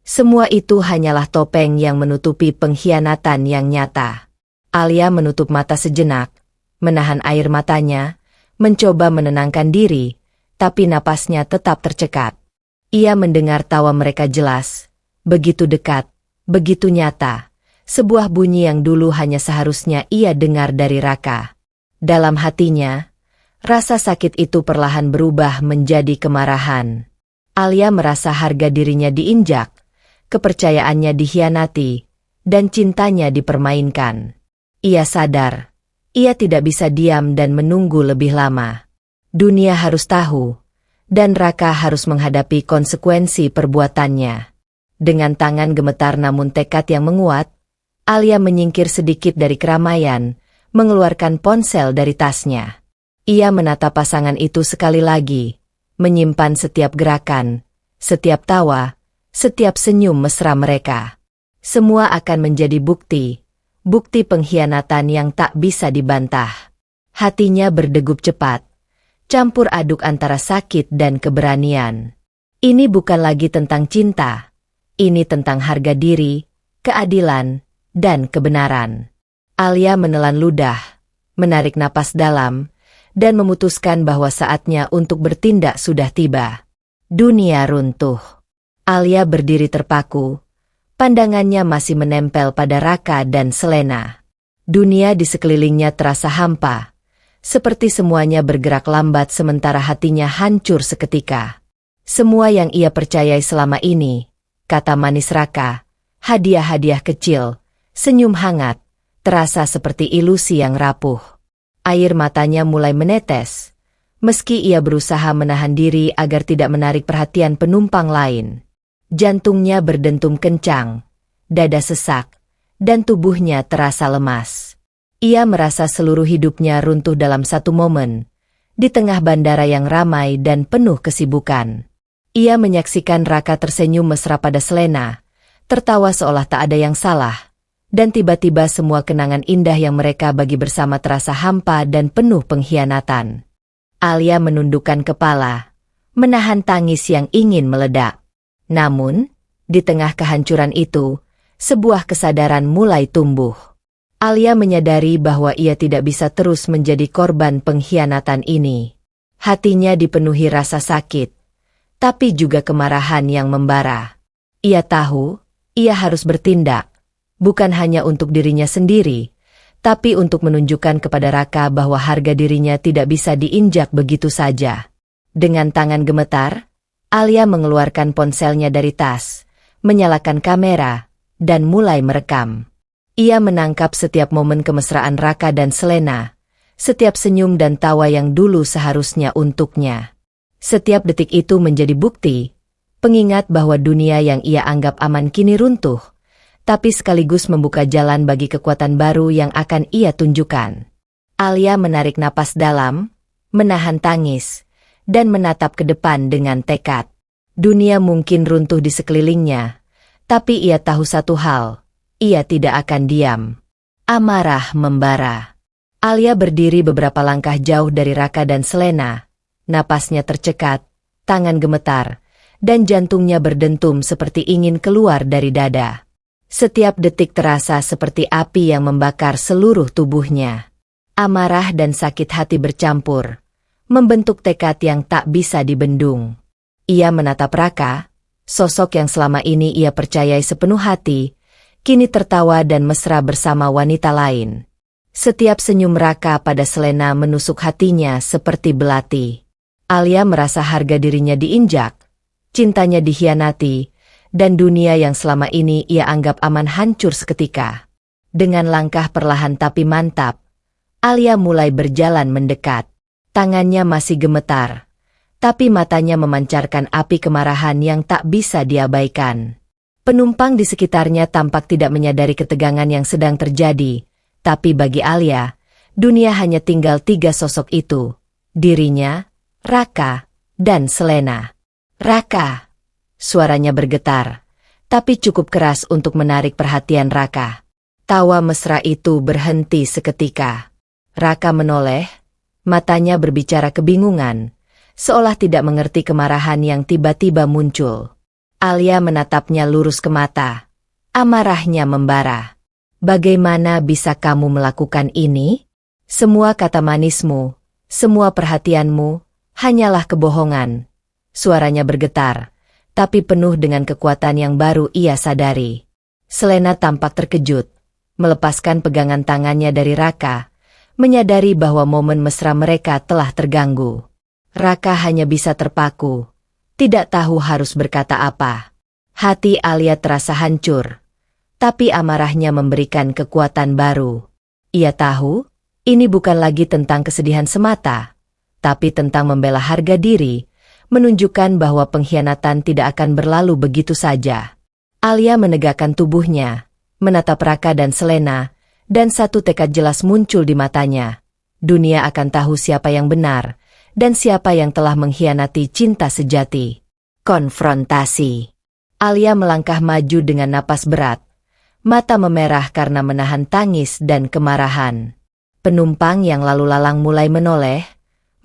Semua itu hanyalah topeng yang menutupi pengkhianatan yang nyata. Alia menutup mata sejenak, menahan air matanya, mencoba menenangkan diri, tapi napasnya tetap tercekat. Ia mendengar tawa mereka jelas, begitu dekat, begitu nyata. Sebuah bunyi yang dulu hanya seharusnya ia dengar dari Raka. Dalam hatinya, rasa sakit itu perlahan berubah menjadi kemarahan. Alia merasa harga dirinya diinjak, kepercayaannya dikhianati, dan cintanya dipermainkan. Ia sadar, ia tidak bisa diam dan menunggu lebih lama. Dunia harus tahu, dan Raka harus menghadapi konsekuensi perbuatannya. Dengan tangan gemetar namun tekad yang menguat, Alia menyingkir sedikit dari keramaian, mengeluarkan ponsel dari tasnya. Ia menatap pasangan itu sekali lagi, menyimpan setiap gerakan, setiap tawa, setiap senyum mesra mereka. Semua akan menjadi bukti pengkhianatan yang tak bisa dibantah. Hatinya berdegup cepat, campur aduk antara sakit dan keberanian. Ini bukan lagi tentang cinta. Ini tentang harga diri, keadilan, dan kebenaran. Alia menelan ludah, menarik napas dalam, dan memutuskan bahwa saatnya untuk bertindak sudah tiba. Dunia runtuh. Alia berdiri terpaku, pandangannya masih menempel pada Raka dan Selena. Dunia di sekelilingnya terasa hampa, seperti semuanya bergerak lambat sementara hatinya hancur seketika. Semua yang ia percayai selama ini, kata manis Raka, hadiah-hadiah kecil, senyum hangat, terasa seperti ilusi yang rapuh. Air matanya mulai menetes, meski ia berusaha menahan diri agar tidak menarik perhatian penumpang lain. Jantungnya berdentum kencang, dada sesak, dan tubuhnya terasa lemas. Ia merasa seluruh hidupnya runtuh dalam satu momen, di tengah bandara yang ramai dan penuh kesibukan. Ia menyaksikan Raka tersenyum mesra pada Selena, tertawa seolah tak ada yang salah, dan tiba-tiba semua kenangan indah yang mereka bagi bersama terasa hampa dan penuh pengkhianatan. Alia menundukkan kepala, menahan tangis yang ingin meledak. Namun, di tengah kehancuran itu, sebuah kesadaran mulai tumbuh. Alia menyadari bahwa ia tidak bisa terus menjadi korban pengkhianatan ini. Hatinya dipenuhi rasa sakit, tapi juga kemarahan yang membara. Ia tahu, ia harus bertindak, bukan hanya untuk dirinya sendiri, tapi untuk menunjukkan kepada Raka bahwa harga dirinya tidak bisa diinjak begitu saja. Dengan tangan gemetar, Alia mengeluarkan ponselnya dari tas, menyalakan kamera, dan mulai merekam. Ia menangkap setiap momen kemesraan Raka dan Selena, setiap senyum dan tawa yang dulu seharusnya untuknya. Setiap detik itu menjadi bukti, pengingat bahwa dunia yang ia anggap aman kini runtuh, tapi sekaligus membuka jalan bagi kekuatan baru yang akan ia tunjukkan. Alia menarik napas dalam, menahan tangis, dan menatap ke depan dengan tekad. Dunia mungkin runtuh di sekelilingnya, tapi ia tahu satu hal, ia tidak akan diam. Amarah membara. Alia berdiri beberapa langkah jauh dari Raka dan Selena. Napasnya tercekat, tangan gemetar, dan jantungnya berdentum seperti ingin keluar dari dada. Setiap detik terasa seperti api yang membakar seluruh tubuhnya. Amarah dan sakit hati bercampur, membentuk tekad yang tak bisa dibendung. Ia menatap Raka, sosok yang selama ini ia percayai sepenuh hati, kini tertawa dan mesra bersama wanita lain. Setiap senyum Raka pada Selena menusuk hatinya seperti belati. Alia merasa harga dirinya diinjak, cintanya dikhianati, dan dunia yang selama ini ia anggap aman hancur seketika. Dengan langkah perlahan tapi mantap, Alia mulai berjalan mendekat. Tangannya masih gemetar, tapi matanya memancarkan api kemarahan yang tak bisa diabaikan. Penumpang di sekitarnya tampak tidak menyadari ketegangan yang sedang terjadi, tapi bagi Alia, dunia hanya tinggal 3 sosok itu, dirinya, Raka, dan Selena. Raka! Suaranya bergetar, tapi cukup keras untuk menarik perhatian Raka. Tawa mesra itu berhenti seketika. Raka menoleh, matanya berbicara kebingungan, seolah tidak mengerti kemarahan yang tiba-tiba muncul. Alia menatapnya lurus ke mata. Amarahnya membara. Bagaimana bisa kamu melakukan ini? Semua kata manismu, semua perhatianmu, hanyalah kebohongan. Suaranya bergetar, tapi penuh dengan kekuatan yang baru ia sadari. Selena tampak terkejut, melepaskan pegangan tangannya dari Raka, menyadari bahwa momen mesra mereka telah terganggu. Raka hanya bisa terpaku, tidak tahu harus berkata apa. Hati Alia terasa hancur, tapi amarahnya memberikan kekuatan baru. Ia tahu, ini bukan lagi tentang kesedihan semata, tapi tentang membela harga diri, menunjukkan bahwa pengkhianatan tidak akan berlalu begitu saja. Alia menegakkan tubuhnya, menatap Raka dan Selena, dan satu tekad jelas muncul di matanya. Dunia akan tahu siapa yang benar, dan siapa yang telah mengkhianati cinta sejati. Konfrontasi. Alia melangkah maju dengan napas berat. Mata memerah karena menahan tangis dan kemarahan. Penumpang yang lalu lalang mulai menoleh,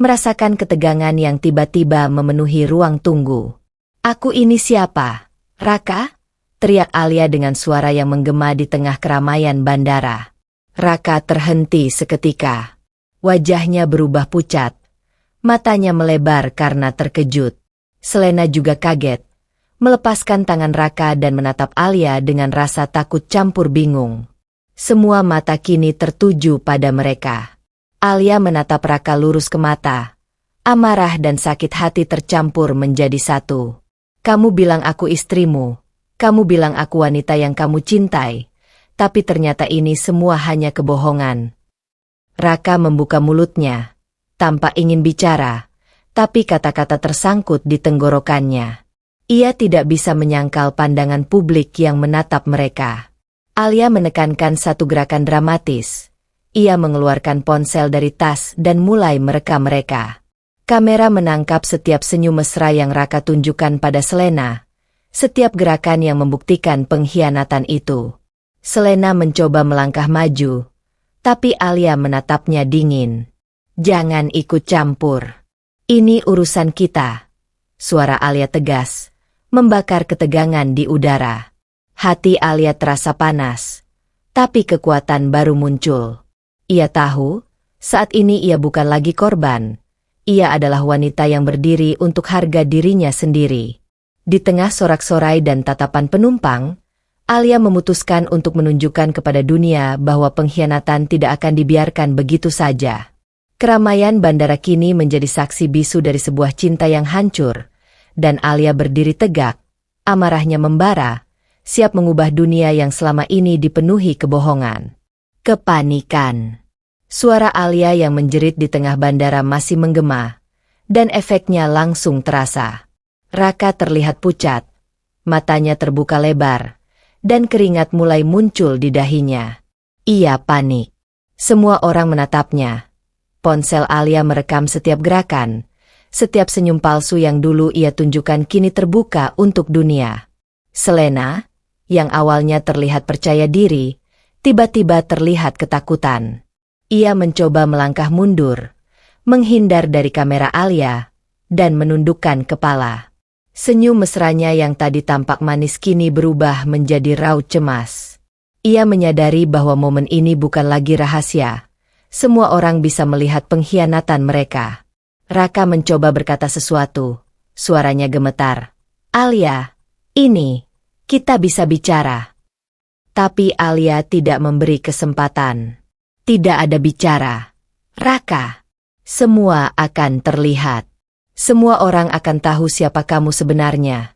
merasakan ketegangan yang tiba-tiba memenuhi ruang tunggu. Aku ini siapa? Raka? Teriak Alia dengan suara yang menggema di tengah keramaian bandara. Raka terhenti seketika. Wajahnya berubah pucat. Matanya melebar karena terkejut. Selena juga kaget. Melepaskan tangan Raka dan menatap Alia dengan rasa takut campur bingung. Semua mata kini tertuju pada mereka. Alia menatap Raka lurus ke mata. Amarah dan sakit hati tercampur menjadi satu. Kamu bilang aku istrimu. Kamu bilang aku wanita yang kamu cintai. Tapi ternyata ini semua hanya kebohongan. Raka membuka mulutnya, tampak ingin bicara, tapi kata-kata tersangkut di tenggorokannya. Ia tidak bisa menyangkal pandangan publik yang menatap mereka. Alia menekankan satu gerakan dramatis. Ia mengeluarkan ponsel dari tas dan mulai merekam mereka. Kamera menangkap setiap senyum mesra yang Raka tunjukkan pada Selena, setiap gerakan yang membuktikan pengkhianatan itu. Selena mencoba melangkah maju, tapi Alia menatapnya dingin. Jangan ikut campur. Ini urusan kita. Suara Alia tegas, membakar ketegangan di udara. Hati Alia terasa panas, tapi kekuatan baru muncul. Ia tahu, saat ini ia bukan lagi korban. Ia adalah wanita yang berdiri untuk harga dirinya sendiri. Di tengah sorak-sorai dan tatapan penumpang, Alia memutuskan untuk menunjukkan kepada dunia bahwa pengkhianatan tidak akan dibiarkan begitu saja. Keramaian bandara kini menjadi saksi bisu dari sebuah cinta yang hancur, dan Alia berdiri tegak, amarahnya membara, siap mengubah dunia yang selama ini dipenuhi kebohongan. Kepanikan. Suara Alia yang menjerit di tengah bandara masih menggema, dan efeknya langsung terasa. Raka terlihat pucat, matanya terbuka lebar, dan keringat mulai muncul di dahinya. Ia panik. Semua orang menatapnya. Ponsel Alia merekam setiap gerakan, setiap senyum palsu yang dulu ia tunjukkan kini terbuka untuk dunia. Selena, yang awalnya terlihat percaya diri, tiba-tiba terlihat ketakutan. Ia mencoba melangkah mundur, menghindar dari kamera Alia, dan menundukkan kepala. Senyum mesranya yang tadi tampak manis kini berubah menjadi raut cemas. Ia menyadari bahwa momen ini bukan lagi rahasia. Semua orang bisa melihat pengkhianatan mereka. Raka mencoba berkata sesuatu. Suaranya gemetar. Alia, ini, kita bisa bicara. Tapi Alia tidak memberi kesempatan. Tidak ada bicara. Raka, semua akan terlihat. Semua orang akan tahu siapa kamu sebenarnya.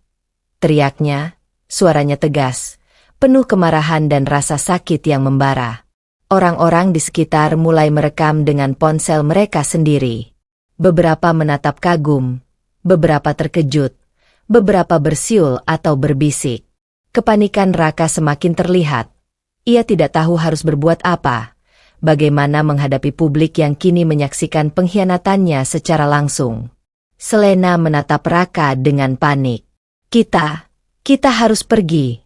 Teriaknya, suaranya tegas, penuh kemarahan dan rasa sakit yang membara. Orang-orang di sekitar mulai merekam dengan ponsel mereka sendiri. Beberapa menatap kagum, beberapa terkejut, beberapa bersiul atau berbisik. Kepanikan Raka semakin terlihat. Ia tidak tahu harus berbuat apa, bagaimana menghadapi publik yang kini menyaksikan pengkhianatannya secara langsung. Selena menatap Raka dengan panik. Kita harus pergi,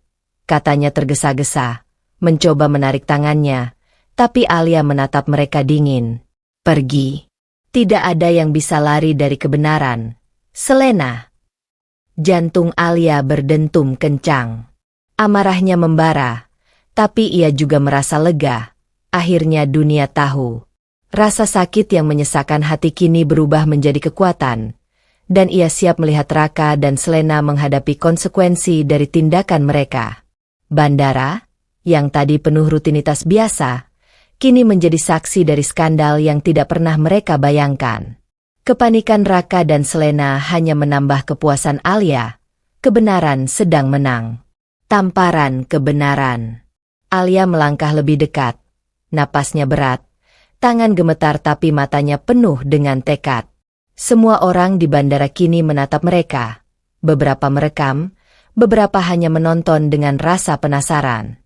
katanya tergesa-gesa, mencoba menarik tangannya, tapi Alia menatap mereka dingin. Pergi. Tidak ada yang bisa lari dari kebenaran. Selena. Jantung Alia berdentum kencang. Amarahnya membara, tapi ia juga merasa lega. Akhirnya dunia tahu. Rasa sakit yang menyesakkan hati kini berubah menjadi kekuatan. Dan ia siap melihat Raka dan Selena menghadapi konsekuensi dari tindakan mereka. Bandara, yang tadi penuh rutinitas biasa, kini menjadi saksi dari skandal yang tidak pernah mereka bayangkan. Kepanikan Raka dan Selena hanya menambah kepuasan Alia. Kebenaran sedang menang. Tamparan kebenaran. Alia melangkah lebih dekat. Napasnya berat. Tangan gemetar tapi matanya penuh dengan tekad. Semua orang di bandara kini menatap mereka. Beberapa merekam, beberapa hanya menonton dengan rasa penasaran.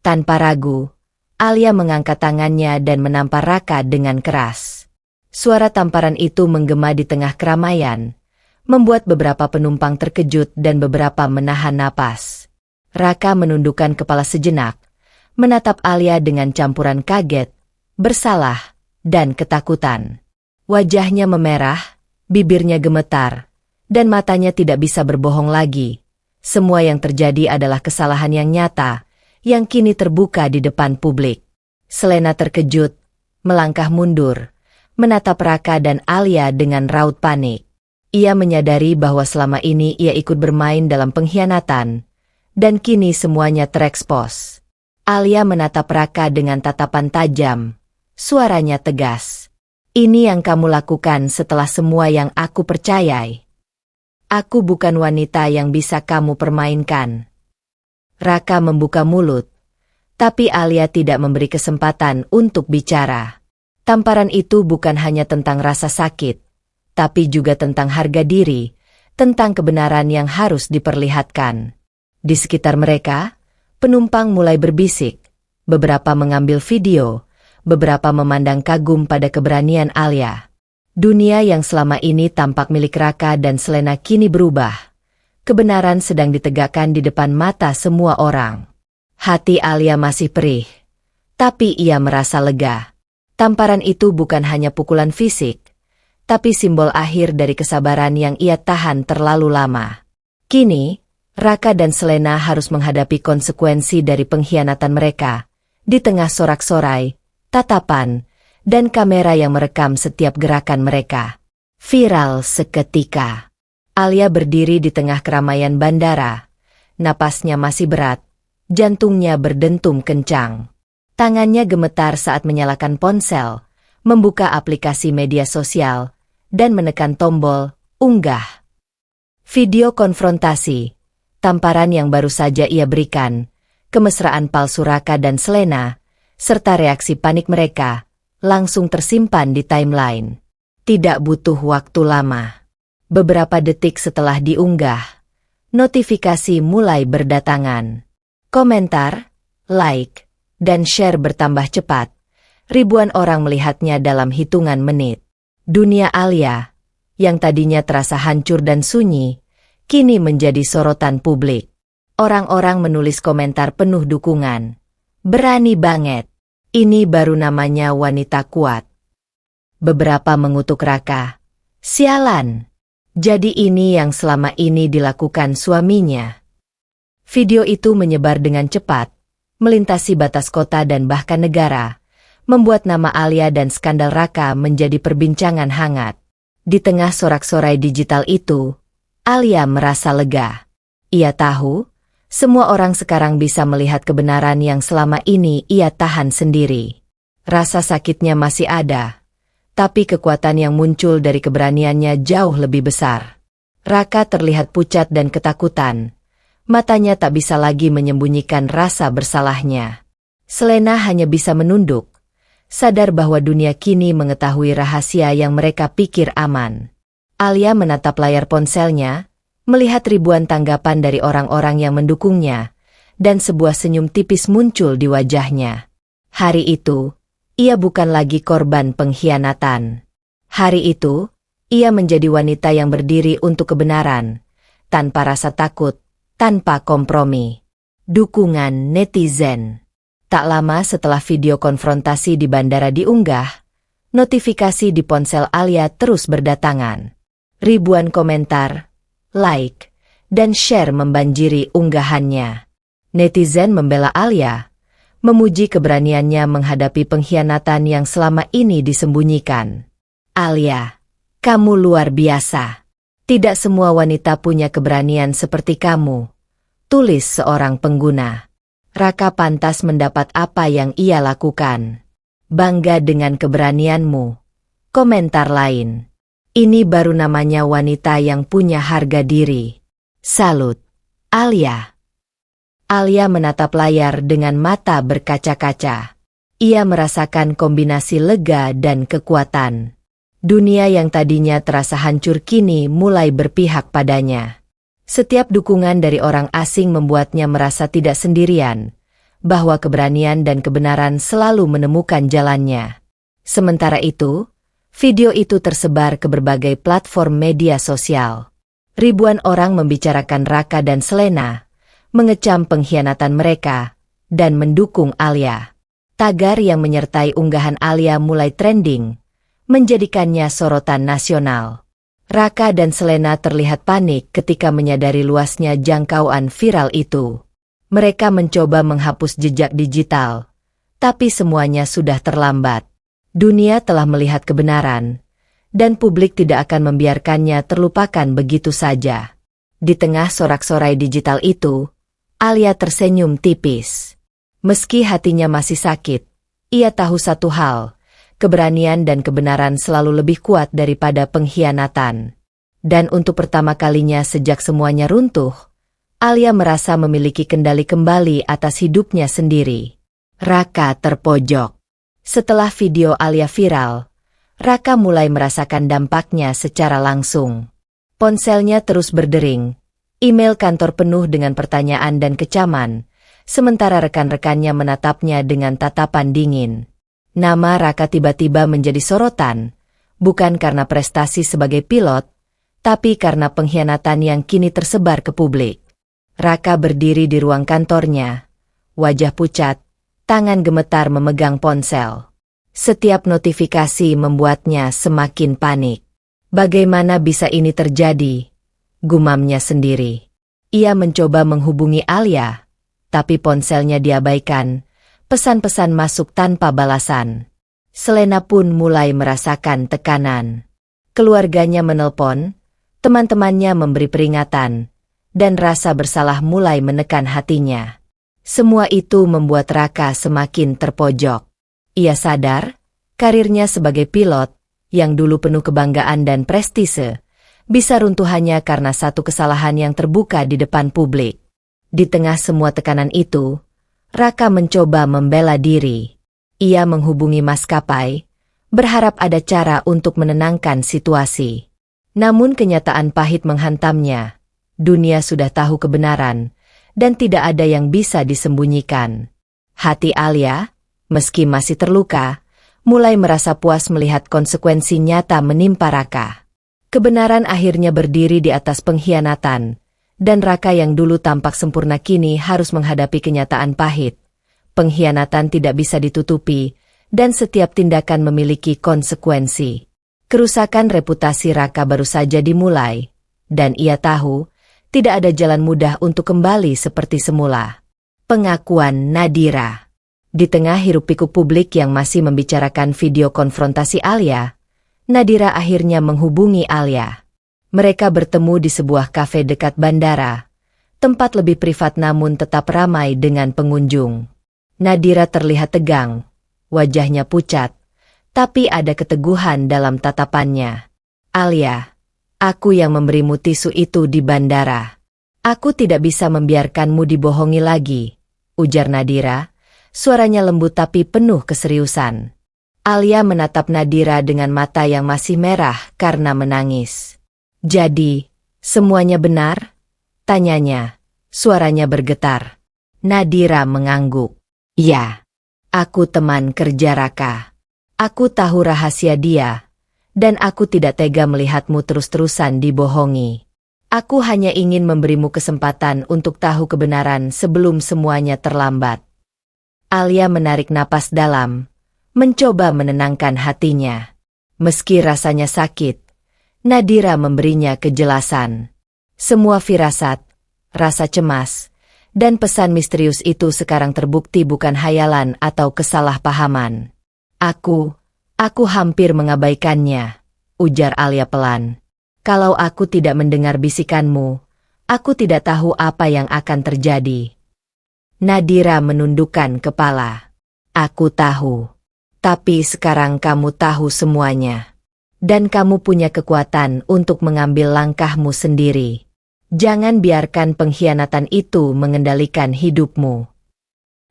Tanpa ragu, Alia mengangkat tangannya dan menampar Raka dengan keras. Suara tamparan itu menggema di tengah keramaian, membuat beberapa penumpang terkejut dan beberapa menahan napas. Raka menundukkan kepala sejenak, menatap Alia dengan campuran kaget, bersalah, dan ketakutan. Wajahnya memerah, bibirnya gemetar, dan matanya tidak bisa berbohong lagi. Semua yang terjadi adalah kesalahan yang nyata, yang kini terbuka di depan publik. Selena terkejut, melangkah mundur, menatap Raka dan Alia dengan raut panik. Ia menyadari bahwa selama ini ia ikut bermain dalam pengkhianatan, dan kini semuanya terekspos. Alia menatap Raka dengan tatapan tajam, suaranya tegas. Ini yang kamu lakukan setelah semua yang aku percayai. Aku bukan wanita yang bisa kamu permainkan. Raka membuka mulut, tapi Alia tidak memberi kesempatan untuk bicara. Tamparan itu bukan hanya tentang rasa sakit, tapi juga tentang harga diri, tentang kebenaran yang harus diperlihatkan. Di sekitar mereka, penumpang mulai berbisik, beberapa mengambil video, beberapa memandang kagum pada keberanian Alia. Dunia yang selama ini tampak milik Raka dan Selena kini berubah. Kebenaran sedang ditegakkan di depan mata semua orang. Hati Alia masih perih, tapi ia merasa lega. Tamparan itu bukan hanya pukulan fisik, tapi simbol akhir dari kesabaran yang ia tahan terlalu lama. Kini, Raka dan Selena harus menghadapi konsekuensi dari pengkhianatan mereka, di tengah sorak-sorai, tatapan, dan kamera yang merekam setiap gerakan mereka. Viral seketika. Alia berdiri di tengah keramaian bandara. Napasnya masih berat, jantungnya berdentum kencang. Tangannya gemetar saat menyalakan ponsel, membuka aplikasi media sosial, dan menekan tombol unggah. Video konfrontasi, tamparan yang baru saja ia berikan, kemesraan palsu Raka dan Selena, serta reaksi panik mereka, langsung tersimpan di timeline. Tidak butuh waktu lama. Beberapa detik setelah diunggah, notifikasi mulai berdatangan. Komentar, like, dan share bertambah cepat. Ribuan orang melihatnya dalam hitungan menit. Dunia Alia, yang tadinya terasa hancur dan sunyi, kini menjadi sorotan publik. Orang-orang menulis komentar penuh dukungan. Berani banget. Ini baru namanya wanita kuat. Beberapa mengutuk Raka. Sialan. Jadi ini yang selama ini dilakukan suaminya. Video itu menyebar dengan cepat, melintasi batas kota dan bahkan negara, membuat nama Alia dan skandal Raka menjadi perbincangan hangat. Di tengah sorak-sorai digital itu, Alia merasa lega. Ia tahu, semua orang sekarang bisa melihat kebenaran yang selama ini ia tahan sendiri. Rasa sakitnya masih ada, tapi kekuatan yang muncul dari keberaniannya jauh lebih besar. Raka terlihat pucat dan ketakutan. Matanya tak bisa lagi menyembunyikan rasa bersalahnya. Selena hanya bisa menunduk, sadar bahwa dunia kini mengetahui rahasia yang mereka pikir aman. Alia menatap layar ponselnya, melihat ribuan tanggapan dari orang-orang yang mendukungnya, dan sebuah senyum tipis muncul di wajahnya. Hari itu, ia bukan lagi korban pengkhianatan. Hari itu, ia menjadi wanita yang berdiri untuk kebenaran, tanpa rasa takut, tanpa kompromi. Dukungan netizen. Tak lama setelah video konfrontasi di bandara diunggah, notifikasi di ponsel Alia terus berdatangan. Ribuan komentar, like, dan share membanjiri unggahannya. Netizen membela Alia, memuji keberaniannya menghadapi pengkhianatan yang selama ini disembunyikan. Alia, kamu luar biasa. Tidak semua wanita punya keberanian seperti kamu, tulis seorang pengguna. Raka pantas mendapat apa yang ia lakukan. Bangga dengan keberanianmu, komentar lain. Ini baru namanya wanita yang punya harga diri. Salut, Alia. Alia menatap layar dengan mata berkaca-kaca. Ia merasakan kombinasi lega dan kekuatan. Dunia yang tadinya terasa hancur kini mulai berpihak padanya. Setiap dukungan dari orang asing membuatnya merasa tidak sendirian, bahwa keberanian dan kebenaran selalu menemukan jalannya. Sementara itu, video itu tersebar ke berbagai platform media sosial. Ribuan orang membicarakan Raka dan Selena, mengecam pengkhianatan mereka, dan mendukung Alia. Tagar yang menyertai unggahan Alia mulai trending, menjadikannya sorotan nasional. Raka dan Selena terlihat panik ketika menyadari luasnya jangkauan viral itu. Mereka mencoba menghapus jejak digital, tapi semuanya sudah terlambat. Dunia telah melihat kebenaran, dan publik tidak akan membiarkannya terlupakan begitu saja. Di tengah sorak-sorai digital itu, Alia tersenyum tipis. Meski hatinya masih sakit, ia tahu satu hal, keberanian dan kebenaran selalu lebih kuat daripada pengkhianatan. Dan untuk pertama kalinya sejak semuanya runtuh, Alia merasa memiliki kendali kembali atas hidupnya sendiri. Raka terpojok. Setelah video Alia viral, Raka mulai merasakan dampaknya secara langsung. Ponselnya terus berdering, email kantor penuh dengan pertanyaan dan kecaman, sementara rekan-rekannya menatapnya dengan tatapan dingin. Nama Raka tiba-tiba menjadi sorotan, bukan karena prestasi sebagai pilot, tapi karena pengkhianatan yang kini tersebar ke publik. Raka berdiri di ruang kantornya, wajah pucat, tangan gemetar memegang ponsel. Setiap notifikasi membuatnya semakin panik. Bagaimana bisa ini terjadi? Gumamnya sendiri. Ia mencoba menghubungi Alia, tapi ponselnya diabaikan, pesan-pesan masuk tanpa balasan. Selena pun mulai merasakan tekanan. Keluarganya menelpon, teman-temannya memberi peringatan, dan rasa bersalah mulai menekan hatinya. Semua itu membuat Raka semakin terpojok. Ia sadar, karirnya sebagai pilot, yang dulu penuh kebanggaan dan prestise, bisa runtuh hanya karena satu kesalahan yang terbuka di depan publik. Di tengah semua tekanan itu, Raka mencoba membela diri. Ia menghubungi maskapai, berharap ada cara untuk menenangkan situasi. Namun kenyataan pahit menghantamnya. Dunia sudah tahu kebenaran, dan tidak ada yang bisa disembunyikan. Hati Alia, meski masih terluka, mulai merasa puas melihat konsekuensi nyata menimpa Raka. Kebenaran akhirnya berdiri di atas pengkhianatan, Dan Raka yang dulu tampak sempurna kini harus menghadapi kenyataan pahit. Pengkhianatan tidak bisa ditutupi, dan setiap tindakan memiliki konsekuensi. Kerusakan reputasi Raka baru saja dimulai, dan ia tahu tidak ada jalan mudah untuk kembali seperti semula. Pengakuan Nadira. Di tengah hiruk-pikuk publik yang masih membicarakan video konfrontasi Alia, Nadira akhirnya menghubungi Alia. Mereka bertemu di sebuah kafe dekat bandara, tempat lebih privat namun tetap ramai dengan pengunjung. Nadira terlihat tegang, wajahnya pucat, tapi ada keteguhan dalam tatapannya. Alia, aku yang memberimu tisu itu di bandara. Aku tidak bisa membiarkanmu dibohongi lagi, ujar Nadira, suaranya lembut tapi penuh keseriusan. Alia menatap Nadira dengan mata yang masih merah karena menangis. Jadi, semuanya benar? Tanyanya, suaranya bergetar. Nadira mengangguk. Ya, aku teman kerja Raka. Aku tahu rahasia dia, dan aku tidak tega melihatmu terus-terusan dibohongi. Aku hanya ingin memberimu kesempatan untuk tahu kebenaran sebelum semuanya terlambat. Alia menarik napas dalam, mencoba menenangkan hatinya. Meski rasanya sakit, Nadira memberinya kejelasan. Semua firasat, rasa cemas, dan pesan misterius itu sekarang terbukti bukan hayalan atau kesalahpahaman. Aku hampir mengabaikannya, ujar Alia pelan. Kalau aku tidak mendengar bisikanmu, aku tidak tahu apa yang akan terjadi. Nadira menundukkan kepala. Aku tahu. Tapi sekarang kamu tahu semuanya. Dan kamu punya kekuatan untuk mengambil langkahmu sendiri. Jangan biarkan pengkhianatan itu mengendalikan hidupmu.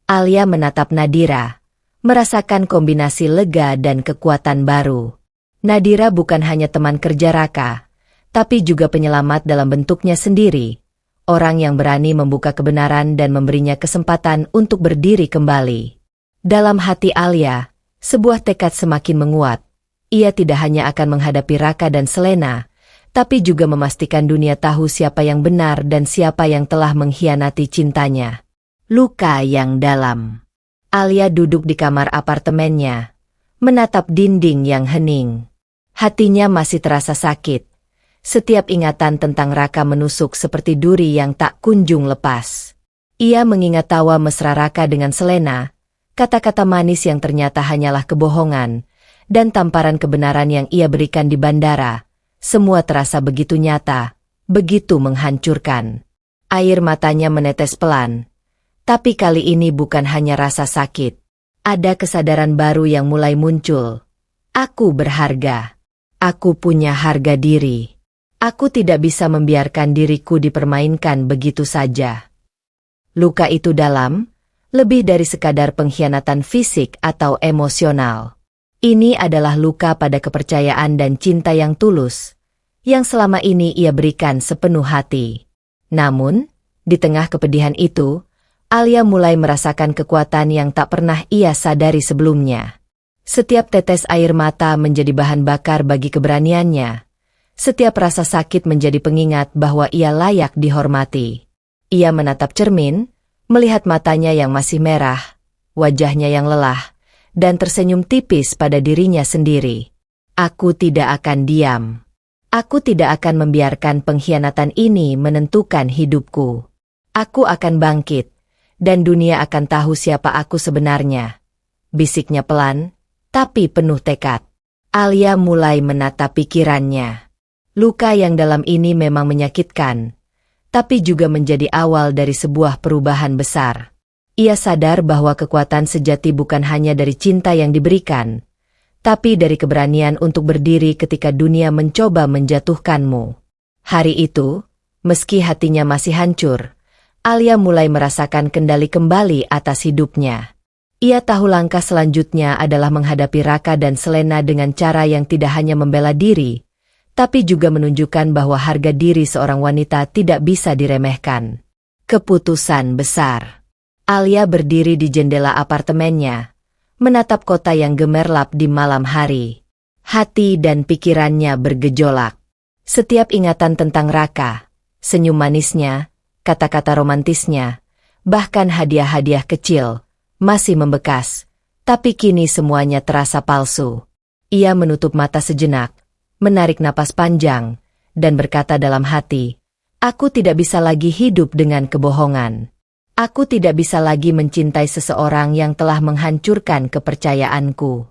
Alia menatap Nadira, merasakan kombinasi lega dan kekuatan baru. Nadira bukan hanya teman kerja Raka, tapi juga penyelamat dalam bentuknya sendiri. Orang yang berani membuka kebenaran dan memberinya kesempatan untuk berdiri kembali. Dalam hati Alia, sebuah tekad semakin menguat. Ia tidak hanya akan menghadapi Raka dan Selena, tapi juga memastikan dunia tahu siapa yang benar dan siapa yang telah mengkhianati cintanya. Luka yang dalam. Alia duduk di kamar apartemennya, menatap dinding yang hening. Hatinya masih terasa sakit. Setiap ingatan tentang Raka menusuk seperti duri yang tak kunjung lepas. Ia mengingat tawa mesra Raka dengan Selena, kata-kata manis yang ternyata hanyalah kebohongan, dan tamparan kebenaran yang ia berikan di bandara. Semua terasa begitu nyata, begitu menghancurkan. Air matanya menetes pelan. Tapi kali ini bukan hanya rasa sakit. Ada kesadaran baru yang mulai muncul. Aku berharga. Aku punya harga diri. Aku tidak bisa membiarkan diriku dipermainkan begitu saja. Luka itu dalam, lebih dari sekadar pengkhianatan fisik atau emosional. Ini adalah luka pada kepercayaan dan cinta yang tulus, yang selama ini ia berikan sepenuh hati. Namun, di tengah kepedihan itu, Alia mulai merasakan kekuatan yang tak pernah ia sadari sebelumnya. Setiap tetes air mata menjadi bahan bakar bagi keberaniannya. Setiap rasa sakit menjadi pengingat bahwa ia layak dihormati. Ia menatap cermin, melihat matanya yang masih merah, wajahnya yang lelah, dan tersenyum tipis pada dirinya sendiri. Aku tidak akan diam. Aku tidak akan membiarkan pengkhianatan ini menentukan hidupku. Aku akan bangkit, dan dunia akan tahu siapa aku sebenarnya. Bisiknya pelan, tapi penuh tekad. Alia mulai menata pikirannya. Luka yang dalam ini memang menyakitkan, tapi juga menjadi awal dari sebuah perubahan besar. Ia sadar bahwa kekuatan sejati bukan hanya dari cinta yang diberikan, tapi dari keberanian untuk berdiri ketika dunia mencoba menjatuhkanmu. Hari itu, meski hatinya masih hancur, Alia mulai merasakan kendali kembali atas hidupnya. Ia tahu langkah selanjutnya adalah menghadapi Raka dan Selena dengan cara yang tidak hanya membela diri, tapi juga menunjukkan bahwa harga diri seorang wanita tidak bisa diremehkan. Keputusan besar. Alia berdiri di jendela apartemennya, menatap kota yang gemerlap di malam hari. Hati dan pikirannya bergejolak. Setiap ingatan tentang Raka, Senyum manisnya, kata-kata romantisnya, bahkan hadiah-hadiah kecil, masih membekas, tapi kini semuanya terasa palsu. Ia menutup mata sejenak, menarik napas panjang, dan berkata dalam hati, "Aku tidak bisa lagi hidup dengan kebohongan. Aku tidak bisa lagi mencintai seseorang yang telah menghancurkan kepercayaanku."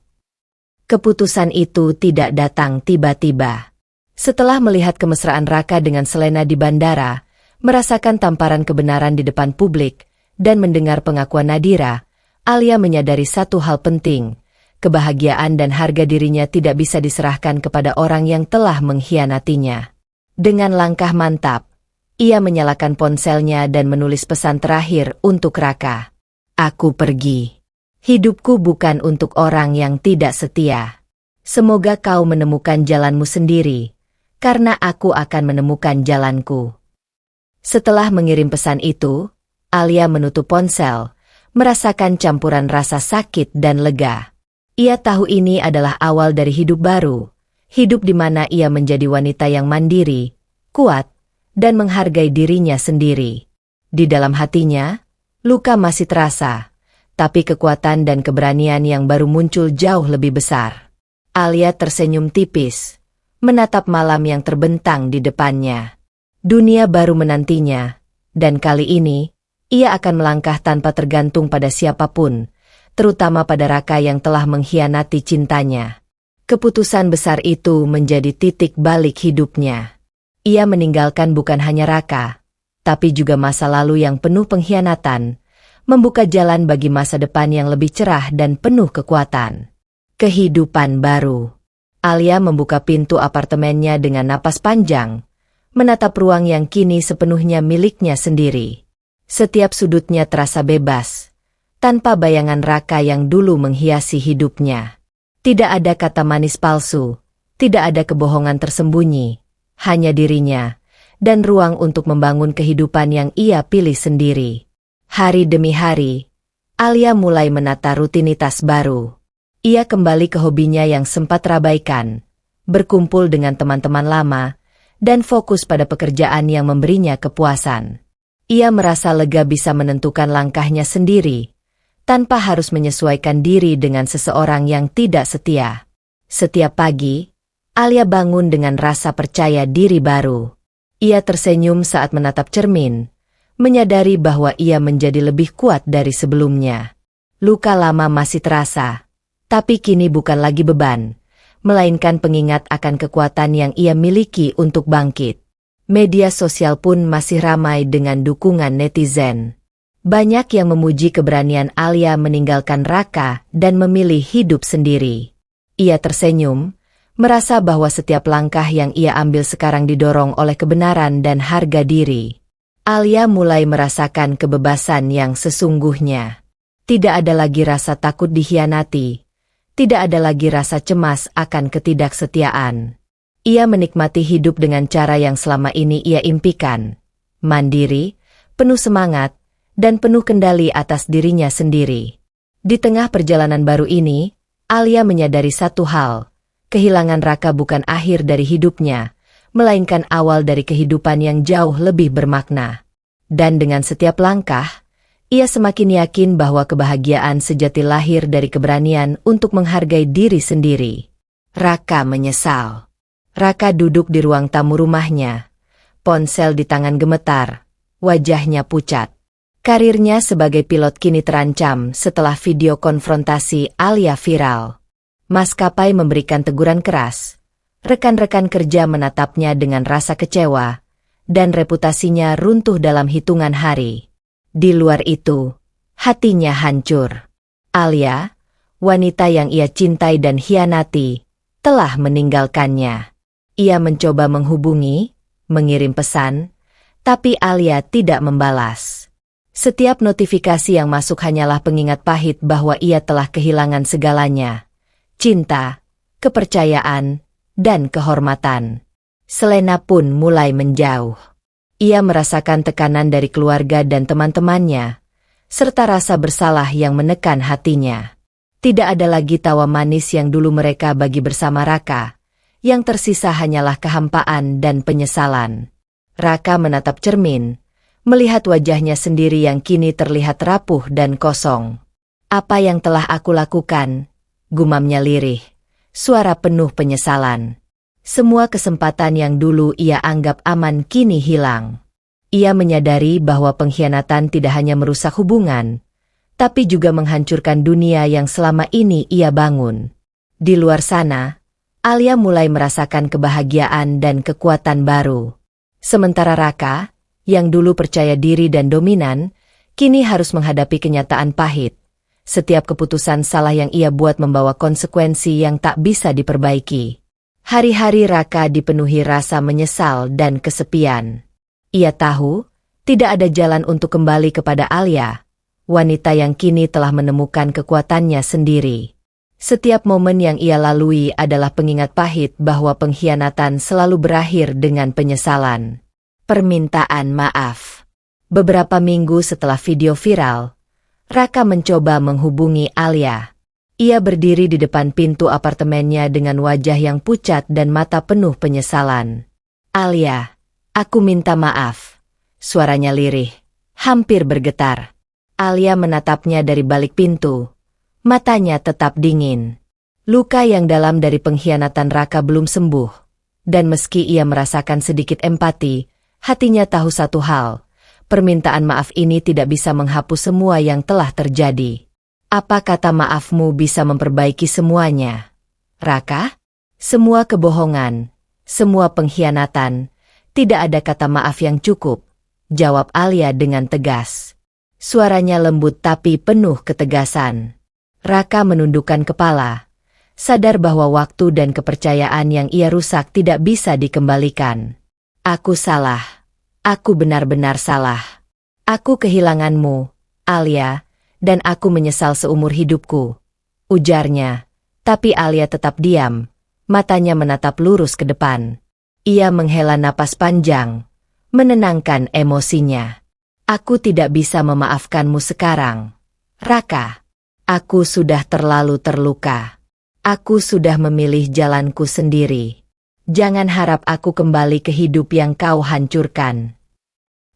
Keputusan itu tidak datang tiba-tiba. Setelah melihat kemesraan Raka dengan Selena di bandara, merasakan tamparan kebenaran di depan publik, dan mendengar pengakuan Nadira, Alia menyadari satu hal penting. Kebahagiaan dan harga dirinya tidak bisa diserahkan kepada orang yang telah mengkhianatinya. Dengan langkah mantap, ia menyalakan ponselnya dan menulis pesan terakhir untuk Raka. "Aku pergi. Hidupku bukan untuk orang yang tidak setia. Semoga kau menemukan jalanmu sendiri, karena aku akan menemukan jalanku." Setelah mengirim pesan itu, Alia menutup ponsel, merasakan campuran rasa sakit dan lega. Ia tahu ini adalah awal dari hidup baru, hidup di mana ia menjadi wanita yang mandiri, kuat, dan menghargai dirinya sendiri. Di dalam hatinya, luka masih terasa, tapi kekuatan dan keberanian yang baru muncul jauh lebih besar. Alia tersenyum tipis, menatap malam yang terbentang di depannya. Dunia baru menantinya, dan kali ini, ia akan melangkah tanpa tergantung pada siapapun, terutama pada Raka yang telah mengkhianati cintanya. Keputusan besar itu menjadi titik balik hidupnya. Ia meninggalkan bukan hanya Raka, tapi juga masa lalu yang penuh pengkhianatan, membuka jalan bagi masa depan yang lebih cerah dan penuh kekuatan. Kehidupan baru. Alia membuka pintu apartemennya dengan napas panjang, menatap ruang yang kini sepenuhnya miliknya sendiri. Setiap sudutnya terasa bebas, tanpa bayangan Raka yang dulu menghiasi hidupnya. Tidak ada kata manis palsu, tidak ada kebohongan tersembunyi, hanya dirinya, dan ruang untuk membangun kehidupan yang ia pilih sendiri. Hari demi hari, Alia mulai menata rutinitas baru. Ia kembali ke hobinya yang sempat terabaikan, berkumpul dengan teman-teman lama, dan fokus pada pekerjaan yang memberinya kepuasan. Ia merasa lega bisa menentukan langkahnya sendiri, tanpa harus menyesuaikan diri dengan seseorang yang tidak setia. Setiap pagi, Alia bangun dengan rasa percaya diri baru. Ia tersenyum saat menatap cermin, menyadari bahwa ia menjadi lebih kuat dari sebelumnya. Luka lama masih terasa, tapi kini bukan lagi beban, melainkan pengingat akan kekuatan yang ia miliki untuk bangkit. Media sosial pun masih ramai dengan dukungan netizen. Banyak yang memuji keberanian Alia meninggalkan Raka dan memilih hidup sendiri. Ia tersenyum, merasa bahwa setiap langkah yang ia ambil sekarang didorong oleh kebenaran dan harga diri. Alia mulai merasakan kebebasan yang sesungguhnya. Tidak ada lagi rasa takut dikhianati. Tidak ada lagi rasa cemas akan ketidaksetiaan. Ia menikmati hidup dengan cara yang selama ini ia impikan. Mandiri, penuh semangat, dan penuh kendali atas dirinya sendiri. Di tengah perjalanan baru ini, Alia menyadari satu hal. Kehilangan Raka bukan akhir dari hidupnya, melainkan awal dari kehidupan yang jauh lebih bermakna. Dan dengan setiap langkah, ia semakin yakin bahwa kebahagiaan sejati lahir dari keberanian untuk menghargai diri sendiri. Raka menyesal. Raka duduk di ruang tamu rumahnya. Ponsel di tangan gemetar, wajahnya pucat. Karirnya sebagai pilot kini terancam setelah video konfrontasi Alia viral. Maskapai memberikan teguran keras. Rekan-rekan kerja menatapnya dengan rasa kecewa, dan reputasinya runtuh dalam hitungan hari. Di luar itu, hatinya hancur. Alia, wanita yang ia cintai dan hianati, telah meninggalkannya. Ia mencoba menghubungi, mengirim pesan, tapi Alia tidak membalas. Setiap notifikasi yang masuk hanyalah pengingat pahit bahwa ia telah kehilangan segalanya. Cinta, kepercayaan, dan kehormatan. Selena pun mulai menjauh. Ia merasakan tekanan dari keluarga dan teman-temannya, serta rasa bersalah yang menekan hatinya. Tidak ada lagi tawa manis yang dulu mereka bagi bersama Raka, yang tersisa hanyalah kehampaan dan penyesalan. Raka menatap cermin, melihat wajahnya sendiri yang kini terlihat rapuh dan kosong. Apa yang telah aku lakukan? Gumamnya lirih, suara penuh penyesalan. Semua kesempatan yang dulu ia anggap aman kini hilang. Ia menyadari bahwa pengkhianatan tidak hanya merusak hubungan, tapi juga menghancurkan dunia yang selama ini ia bangun. Di luar sana, Alia mulai merasakan kebahagiaan dan kekuatan baru. Sementara Raka, yang dulu percaya diri dan dominan, kini harus menghadapi kenyataan pahit. Setiap keputusan salah yang ia buat membawa konsekuensi yang tak bisa diperbaiki. Hari-hari Raka dipenuhi rasa menyesal dan kesepian. Ia tahu, tidak ada jalan untuk kembali kepada Alia, wanita yang kini telah menemukan kekuatannya sendiri. Setiap momen yang ia lalui adalah pengingat pahit bahwa pengkhianatan selalu berakhir dengan penyesalan. Permintaan maaf. Beberapa minggu setelah video viral, Raka mencoba menghubungi Alia. Ia berdiri di depan pintu apartemennya dengan wajah yang pucat dan mata penuh penyesalan. Alia, aku minta maaf. Suaranya lirih, hampir bergetar. Alia menatapnya dari balik pintu. Matanya tetap dingin. Luka yang dalam dari pengkhianatan Raka belum sembuh. Dan meski ia merasakan sedikit empati, hatinya tahu satu hal. Permintaan maaf ini tidak bisa menghapus semua yang telah terjadi. Apa kata maafmu bisa memperbaiki semuanya? Raka? Semua kebohongan, semua pengkhianatan, tidak ada kata maaf yang cukup, jawab Alia dengan tegas. Suaranya lembut tapi penuh ketegasan. Raka menundukkan kepala, sadar bahwa waktu dan kepercayaan yang ia rusak tidak bisa dikembalikan. Aku salah. Aku benar-benar salah. Aku kehilanganmu, Alia, dan aku menyesal seumur hidupku, ujarnya. Tapi Alia tetap diam, matanya menatap lurus ke depan. Ia menghela napas panjang, menenangkan emosinya. Aku tidak bisa memaafkanmu sekarang, Raka. Aku sudah terlalu terluka. Aku sudah memilih jalanku sendiri. Jangan harap aku kembali ke hidup yang kau hancurkan.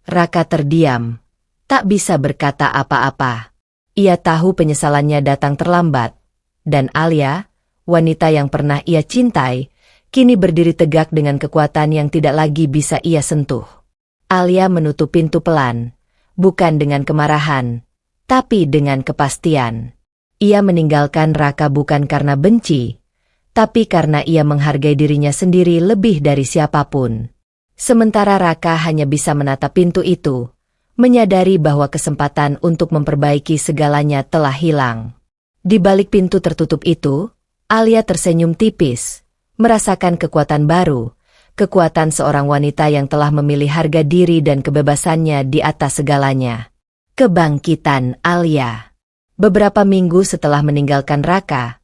Raka terdiam, tak bisa berkata apa-apa. Ia tahu penyesalannya datang terlambat, dan Alia, wanita yang pernah ia cintai, kini berdiri tegak dengan kekuatan yang tidak lagi bisa ia sentuh. Alia menutup pintu pelan, bukan dengan kemarahan, tapi dengan kepastian. Ia meninggalkan Raka bukan karena benci, tapi karena ia menghargai dirinya sendiri lebih dari siapapun. Sementara Raka hanya bisa menatap pintu itu, menyadari bahwa kesempatan untuk memperbaiki segalanya telah hilang. Di balik pintu tertutup itu, Alia tersenyum tipis, merasakan kekuatan baru, kekuatan seorang wanita yang telah memilih harga diri dan kebebasannya di atas segalanya. Kebangkitan Alia. Beberapa minggu setelah meninggalkan Raka,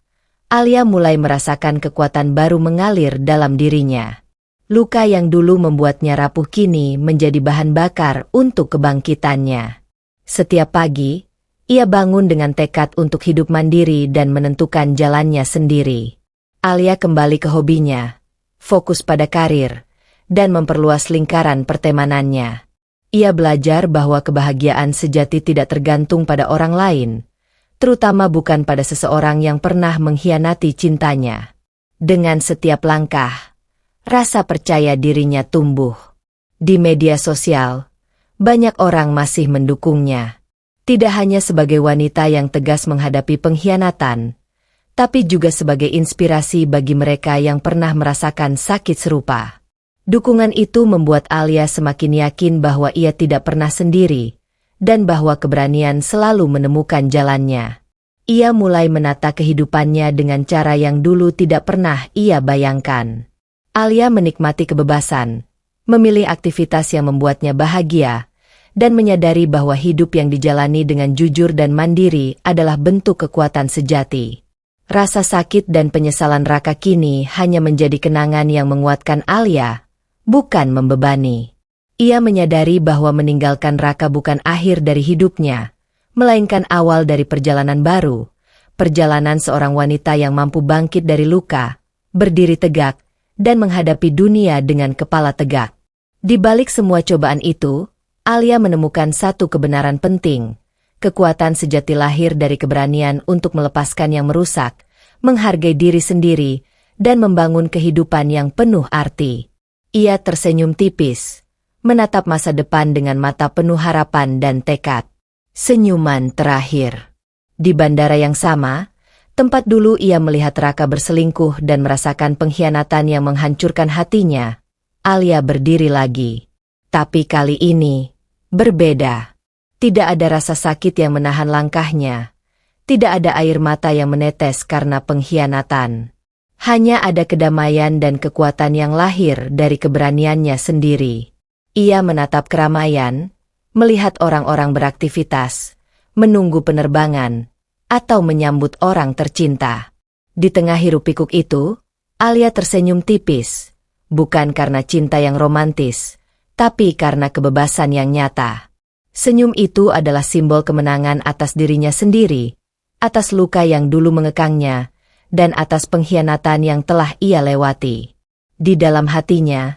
Alia mulai merasakan kekuatan baru mengalir dalam dirinya. Luka yang dulu membuatnya rapuh kini menjadi bahan bakar untuk kebangkitannya. Setiap pagi, ia bangun dengan tekad untuk hidup mandiri dan menentukan jalannya sendiri. Alia kembali ke hobinya, fokus pada karir, dan memperluas lingkaran pertemanannya. Ia belajar bahwa kebahagiaan sejati tidak tergantung pada orang lain, terutama bukan pada seseorang yang pernah mengkhianati cintanya. Dengan setiap langkah, rasa percaya dirinya tumbuh. Di media sosial, banyak orang masih mendukungnya. Tidak hanya sebagai wanita yang tegas menghadapi pengkhianatan, tapi juga sebagai inspirasi bagi mereka yang pernah merasakan sakit serupa. Dukungan itu membuat Alia semakin yakin bahwa ia tidak pernah sendiri, dan bahwa keberanian selalu menemukan jalannya. Ia mulai menata kehidupannya dengan cara yang dulu tidak pernah ia bayangkan. Alia menikmati kebebasan, memilih aktivitas yang membuatnya bahagia, dan menyadari bahwa hidup yang dijalani dengan jujur dan mandiri adalah bentuk kekuatan sejati. Rasa sakit dan penyesalan Raka kini hanya menjadi kenangan yang menguatkan Alia, bukan membebani. Ia menyadari bahwa meninggalkan Raka bukan akhir dari hidupnya, melainkan awal dari perjalanan baru, perjalanan seorang wanita yang mampu bangkit dari luka, berdiri tegak, dan menghadapi dunia dengan kepala tegak. Di balik semua cobaan itu, Alia menemukan satu kebenaran penting. Kekuatan sejati lahir dari keberanian untuk melepaskan yang merusak, menghargai diri sendiri, dan membangun kehidupan yang penuh arti. Ia tersenyum tipis, menatap masa depan dengan mata penuh harapan dan tekad. Senyuman terakhir. Di bandara yang sama, tempat dulu ia melihat Raka berselingkuh dan merasakan pengkhianatan yang menghancurkan hatinya, Alia berdiri lagi. Tapi kali ini, berbeda. Tidak ada rasa sakit yang menahan langkahnya. Tidak ada air mata yang menetes karena pengkhianatan. Hanya ada kedamaian dan kekuatan yang lahir dari keberaniannya sendiri. Ia menatap keramaian, melihat orang-orang beraktivitas, menunggu penerbangan, atau menyambut orang tercinta. Di tengah hiruk-pikuk itu, Alia tersenyum tipis, bukan karena cinta yang romantis, tapi karena kebebasan yang nyata. Senyum itu adalah simbol kemenangan atas dirinya sendiri, atas luka yang dulu mengekangnya, dan atas pengkhianatan yang telah ia lewati. Di dalam hatinya,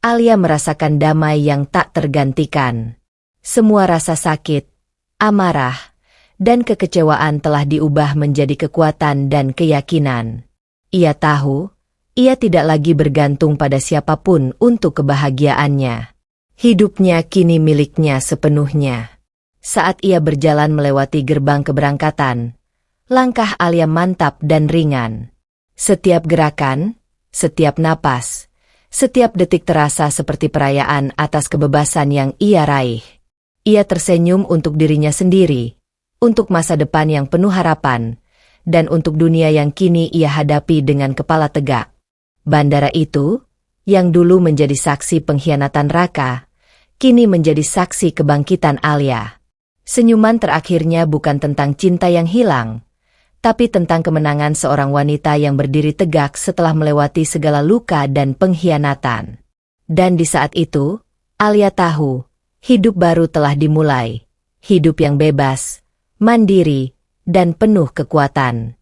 Alia merasakan damai yang tak tergantikan. Semua rasa sakit, amarah, dan kekecewaan telah diubah menjadi kekuatan dan keyakinan. Ia tahu, ia tidak lagi bergantung pada siapapun untuk kebahagiaannya. Hidupnya kini miliknya sepenuhnya. Saat ia berjalan melewati gerbang keberangkatan, langkah Alia mantap dan ringan. Setiap gerakan, setiap napas, setiap detik terasa seperti perayaan atas kebebasan yang ia raih. Ia tersenyum untuk dirinya sendiri, untuk masa depan yang penuh harapan, dan untuk dunia yang kini ia hadapi dengan kepala tegak. Bandara itu, yang dulu menjadi saksi pengkhianatan Raka, kini menjadi saksi kebangkitan Alia. Senyuman terakhirnya bukan tentang cinta yang hilang, tapi tentang kemenangan seorang wanita yang berdiri tegak setelah melewati segala luka dan pengkhianatan. Dan di saat itu, Alia tahu, hidup baru telah dimulai, hidup yang bebas, mandiri, dan penuh kekuatan.